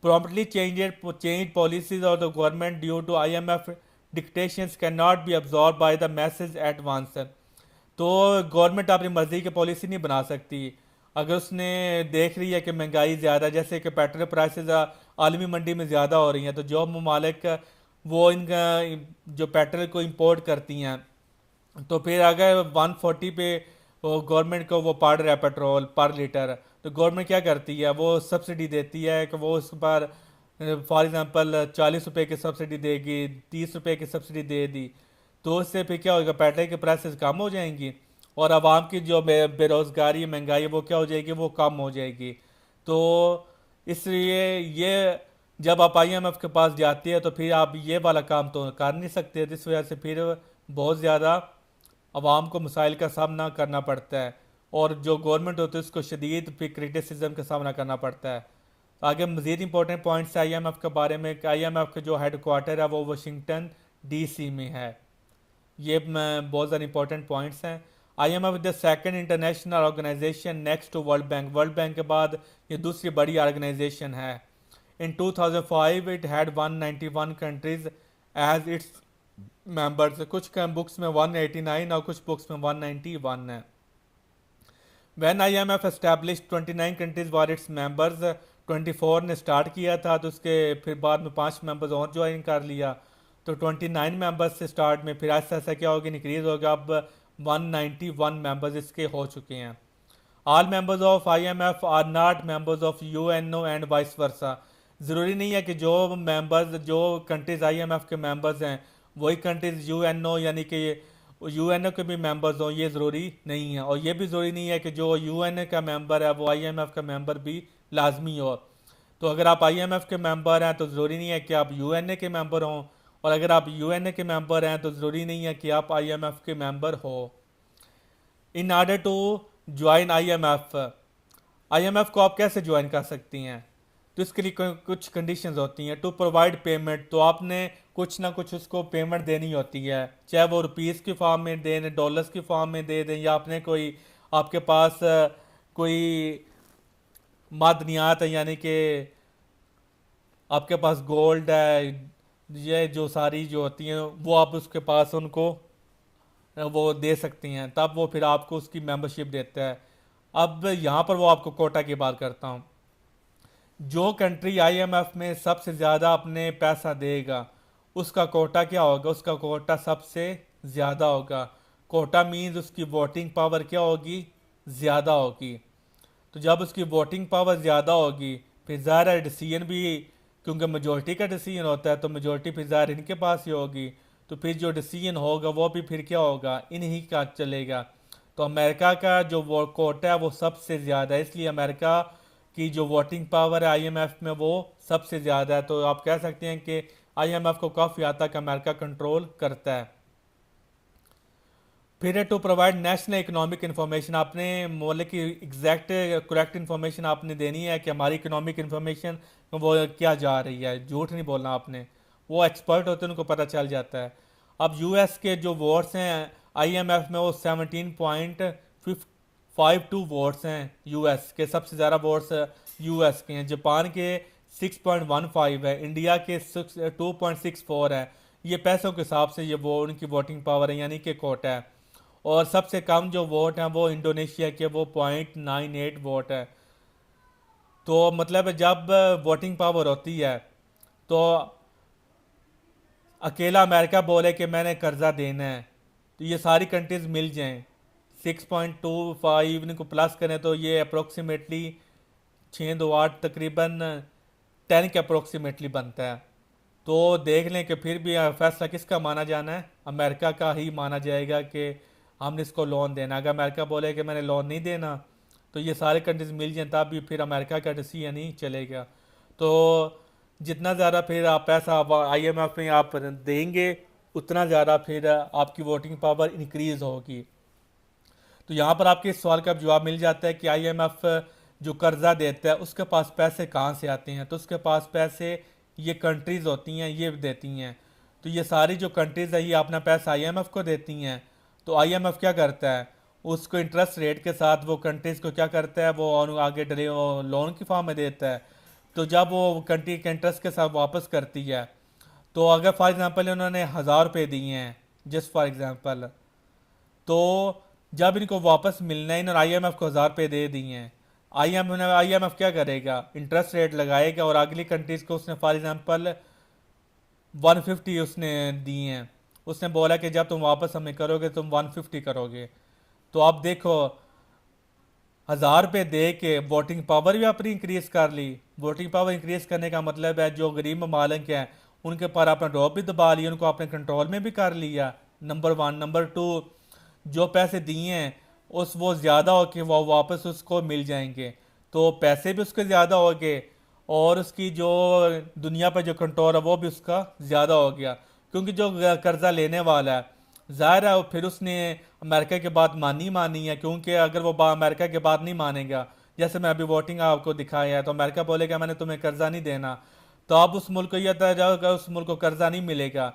Promptly change policies of the government due to IMF dictations can not be absorb by the masses at once. तो गवर्नमेंट अपनी मर्जी की पॉलिसी नहीं बना सकती। अगर उसने देख रही है कि महंगाई ज़्यादा है, जैसे कि पेट्रोल प्राइसेस आलमी मंडी में ज़्यादा हो रही हैं, तो जो ममालिक वो इनका जो पेट्रोल को इंपोर्ट करती हैं, तो फिर अगर 140 पे वो गवर्नमेंट को वो पड़ रहा है पेट्रोल पर लीटर, तो गवर्नमेंट क्या करती है? वो सब्सिडी देती है कि वो उस पर फॉर एग्जांपल 40 रुपए की सब्सिडी देगी, 30 रुपए की सब्सिडी दे दी। तो उससे फिर क्या होगा? पेट्रोल की प्राइसेस कम हो जाएंगी और आवाम की जो बेरोज़गारी महंगाई है वो क्या हो जाएगी? वो कम हो जाएगी। तो इसलिए ये जब आप आईएमएफ के पास जाती है तो फिर आप ये वाला काम तो कर नहीं सकते, जिस वजह से फिर बहुत ज़्यादा आवाम को मसाइल का सामना करना पड़ता है, और जो गवर्नमेंट होती है उसको शदीद फिर क्रिटिसिज्म का सामना करना पड़ता है। आगे मज़ीद इंपॉर्टेंट पॉइंट्स है आईएमएफ के बारे में। आईएमएफ का जो हेड क्वार्टर है वो वाशिंगटन डीसी में है। ये बहुत ज़्यादा इंपॉर्टेंट पॉइंट्स हैं। IMF the second international organisation next to world bank. World bank के बाद ये दूसरी बड़ी ऑर्गेनाइजेशन है। In 2005 it had 191 countries as its members. कुछ बुक्स में 189 और कुछ बुक्स में 191 है। When IMF establish 29 countries were its members. 24 ने स्टार्ट किया था, तो उसके फिर बाद में 5 मेंबर्स और ज्वाइन कर लिया, तो 29 मेंबर्स से स्टार्ट में फिर ऐसा ऐसा क्या होगा, इंक्रीज होगा। अब 191 मेंबर्स इसके हो चुके हैं। All members of IMF are not members of UNO and vice versa. ज़रूरी नहीं है कि जो मेंबर्स जो कंट्रीज आईएमएफ के मेंबर्स हैं वही कंट्रीज यूएनओ यानी कि यूएनओ के भी मेंबर्स हों, ये ज़रूरी नहीं है। और ये भी ज़रूरी नहीं है कि जो यूएनओ का मेंबर है वो आईएमएफ का मेंबर भी लाजमी हो। तो अगर आप आईएमएफ के मेंबर हैं तो ज़रूरी नहीं है कि आप यूएनए के मेंबर हों, और अगर आप यूएनए के मेंबर हैं तो ज़रूरी नहीं है कि आप आईएमएफ के मेंबर हो। In order to join IMF IMF को आप कैसे ज्वाइन कर सकती हैं? तो इसके लिए कुछ कंडीशंस होती हैं। टू प्रोवाइड पेमेंट, तो आपने कुछ ना कुछ उसको पेमेंट देनी होती है, चाहे वो रुपीस की फॉर्म में दे दें, डॉलर्स की फॉर्म में दे दें, या आपने कोई आपके पास कोई मादनियात है, यानी कि आपके पास गोल्ड है, ये जो सारी जो होती हैं वो आप उसके पास उनको वो दे सकती हैं, तब वो फिर आपको उसकी मेंबरशिप देता है। अब यहाँ पर वो आपको कोटा की बात करता हूँ। जो कंट्री आईएमएफ में सबसे ज़्यादा अपने पैसा देगा उसका कोटा क्या होगा? उसका कोटा सबसे ज़्यादा होगा। कोटा मीन्स उसकी वोटिंग पावर क्या होगी? ज़्यादा होगी। तो जब उसकी वोटिंग पावर ज़्यादा होगी, फिर ज़ाहिर डिसीजन भी, क्योंकि मेजोरिटी का डिसीजन होता है, तो मेजोरिटी फिर ज़ाहिर इनके पास ही होगी। तो फिर जो डिसीजन होगा वो भी फिर क्या होगा? इन्हीं का चलेगा। तो अमेरिका का जो वो कोटा है वो सबसे ज़्यादा है, इसलिए अमेरिका की जो वोटिंग पावर है आईएमएफ में वो सबसे ज़्यादा है। तो आप कह सकते हैं कि आईएमएफ को काफ़ी हद तक अमेरिका कंट्रोल करता है। फिर है to provide national economic information. आपने बोले कि एग्जैक्ट करेक्ट इन्फॉर्मेशन आपने देनी है कि हमारी इकोनॉमिक इन्फॉर्मेशन वो क्या जा रही है, झूठ नहीं बोलना आपने। वो एक्सपर्ट होते हैं, उनको पता चल जाता है। अब यूएस के जो वोट्स हैं आईएमएफ में वो 17.52 वोट्स हैं यूएस के, सबसे ज़्यादा वोट्स यूएस के हैं। जापान के 6.15 है, इंडिया के 2.64 है। ये पैसों के हिसाब से ये वो उनकी वोटिंग पावर है, यानी कि कोटा है। और सबसे कम जो वोट हैं वो इंडोनेशिया के, वो 0.98 वोट है। तो मतलब जब वोटिंग पावर होती है तो अकेला अमेरिका बोले कि मैंने कर्जा देना है, तो ये सारी कंट्रीज मिल जाएं 6.25 इनको प्लस करें तो ये अप्रोक्सीमेटली 628 तकरीबन 10 के अप्रोक्सीमेटली बनता है। तो देख लें कि फिर भी फैसला किसका माना जाना है? अमेरिका का ही माना जाएगा कि हमने इसको लोन देना। अगर अमेरिका बोले कि मैंने लोन नहीं देना, तो ये सारे कंट्रीज मिल जाएं, तब भी फिर अमेरिका का डिसीजन ही चलेगा। तो जितना ज़्यादा फिर आप पैसा आईएमएफ में आप देंगे, उतना ज़्यादा फिर आपकी वोटिंग पावर इंक्रीज होगी। तो यहाँ पर आपके इस सवाल का जवाब मिल जाता है कि आईएमएफ जो कर्जा देता है उसके पास पैसे कहाँ से आते हैं? तो उसके पास पैसे ये कंट्रीज होती हैं, ये देती हैं। तो ये सारी जो कंट्रीज है ये अपना पैसा आईएमएफ को देती हैं। तो आईएमएफ क्या करता है? उसको इंटरेस्ट रेट के साथ वो कंट्रीज को क्या करता है? वो आगे लोन की फॉर्म में देता है। तो जब वो कंट्री के इंटरेस्ट के साथ वापस करती है, तो अगर फॉर एग्जांपल उन्होंने 1,000 रुपये दिए हैं जस्ट फॉर एग्जांपल, तो जब इनको वापस मिलना है, इन्होंने आईएमएफ को 1,000 रुपये दे दिए हैं, आईएमएफ क्या करेगा? इंटरेस्ट रेट लगाएगा, और अगली कंट्रीज को उसने फॉर एग्जांपल 150 उसने दिए हैं, उसने बोला कि जब तुम वापस हमें करोगे तुम 150 करोगे। तो आप देखो, 1,000 रुपये दे के वोटिंग पावर भी अपनी इंक्रीज कर ली। वोटिंग पावर इंक्रीज करने का मतलब है जो गरीब ममालिक हैं उनके पर अपना ड्रॉप भी दबा लिया, उनको अपने कंट्रोल में भी कर लिया, नंबर वन। नंबर टू, जो पैसे दिए हैं उस वो ज़्यादा हो के वो वापस उसको मिल जाएंगे, तो पैसे भी उसके ज़्यादा हो गए, और उसकी जो दुनिया पर जो कंट्रोल है वो भी उसका ज़्यादा हो गया। क्योंकि जो कर्जा लेने वाला है, ज़ाहिर है फिर उसने अमेरिका की बात मानी है, क्योंकि अगर वो अमेरिका की बात नहीं मानेगा, जैसे मैं अभी वोटिंग आपको दिखाया है, तो अमेरिका बोलेगा मैंने तुम्हें कर्जा नहीं देना, तो अब उस मुल्क को यह था जाएगा उस मुल्क को कर्जा नहीं मिलेगा,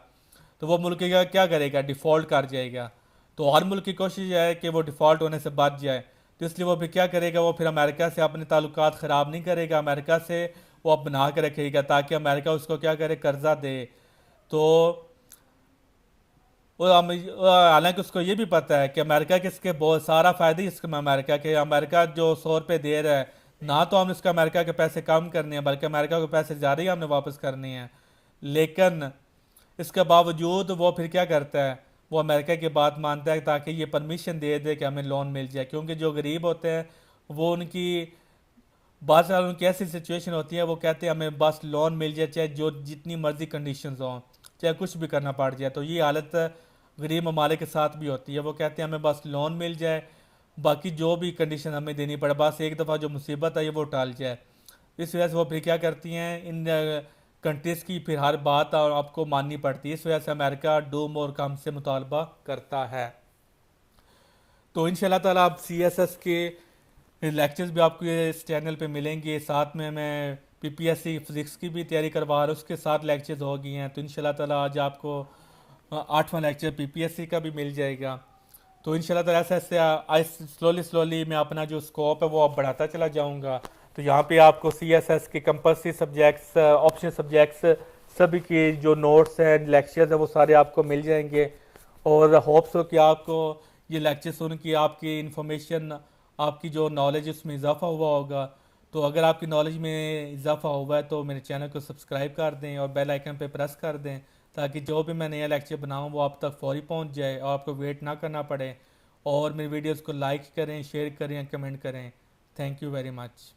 तो वो मुल्क क्या करेगा? डिफ़ॉल्ट कर जाएगा। तो हर मुल्क की कोशिश है कि वो डिफ़ॉल्ट होने से बच जाए। तो इसलिए वो फिर क्या करेगा? वो फिर अमेरिका से अपने ताल्लुकात ख़राब नहीं करेगा, अमेरिका से वो अब बना के रखेगा ताकि अमेरिका उसको क्या करे? कर्जा दे। तो हालांकि उसको ये भी पता है कि अमेरिका के इसके बहुत सारा फ़ायदा ही इसके में अमेरिका के, अमेरिका जो 100 रुपये दे रहा है, ना तो हम इसका अमेरिका के पैसे कम करने हैं बल्कि अमेरिका के पैसे ज़्यादा ही हमने वापस करने हैं। लेकिन इसके बावजूद वो फिर क्या करता है? वो अमेरिका की बात मानता है ताकि ये परमिशन दे दे कि हमें लोन मिल जाए, क्योंकि जो गरीब होते हैं वो उनकी बहुत साल उनकी ऐसी सिचुएशन होती है, वो कहते हैं हमें बस लोन मिल जाए, चाहे जो जितनी मर्जी कंडीशंस हों, चाहे कुछ भी करना पड़ जाए। तो ये हालत गरीब ममालिक के साथ भी होती है, वो कहते हैं हमें बस लोन मिल जाए, बाकी जो भी कंडीशन हमें देनी पड़े, बस एक दफ़ा जो मुसीबत है ये वो टाल जाए। इस वजह से वो फिर क्या करती हैं? इन कंट्रीज़ की फिर हर बात और आपको माननी पड़ती है। इस वजह से अमेरिका डूम और कम से मुतालबा करता है। तो इंशाल्लाह ताला आप सीएसएस के लेक्चर्स भी आपको ये इस चैनल पे मिलेंगे। साथ में मैं पीपीएससी फिजिक्स की भी तैयारी करवा रहा हूँ, उसके साथ लेक्चर्स हो गई हैं। तो इंशाल्लाह ताला आज आपको 8वां लेक्चर पीपीएससी का भी मिल जाएगा। तो इंशाल्लाह ताला ऐसे ऐसे स्लोली स्लोली मैं अपना जो स्कोप है वो अब बढ़ाता चला जाऊंगा। तो यहाँ पे आपको सीएसएस के कंपल्सरी सब्जेक्ट्स, ऑप्शनल सब्जेक्ट्स, सभी की जो नोट्स हैं, लेक्चर्स हैं, वो सारे आपको मिल जाएंगे। और होप्स हो कि आपको ये लेक्चर सुन के आपकी इंफॉर्मेशन, आपकी जो नॉलेज है उसमें इजाफा हुआ होगा। तो अगर आपकी नॉलेज में इजाफा हुआ है तो मेरे चैनल को सब्सक्राइब कर दें और बेल आइकन पे प्रेस कर दें, ताकि जो भी मैं नया लेक्चर बनाऊं वो आप तक फौरी पहुंच जाए और आपको वेट ना करना पड़े। और मेरी वीडियोस को लाइक करें, शेयर करें, कमेंट करें। Thank you very much.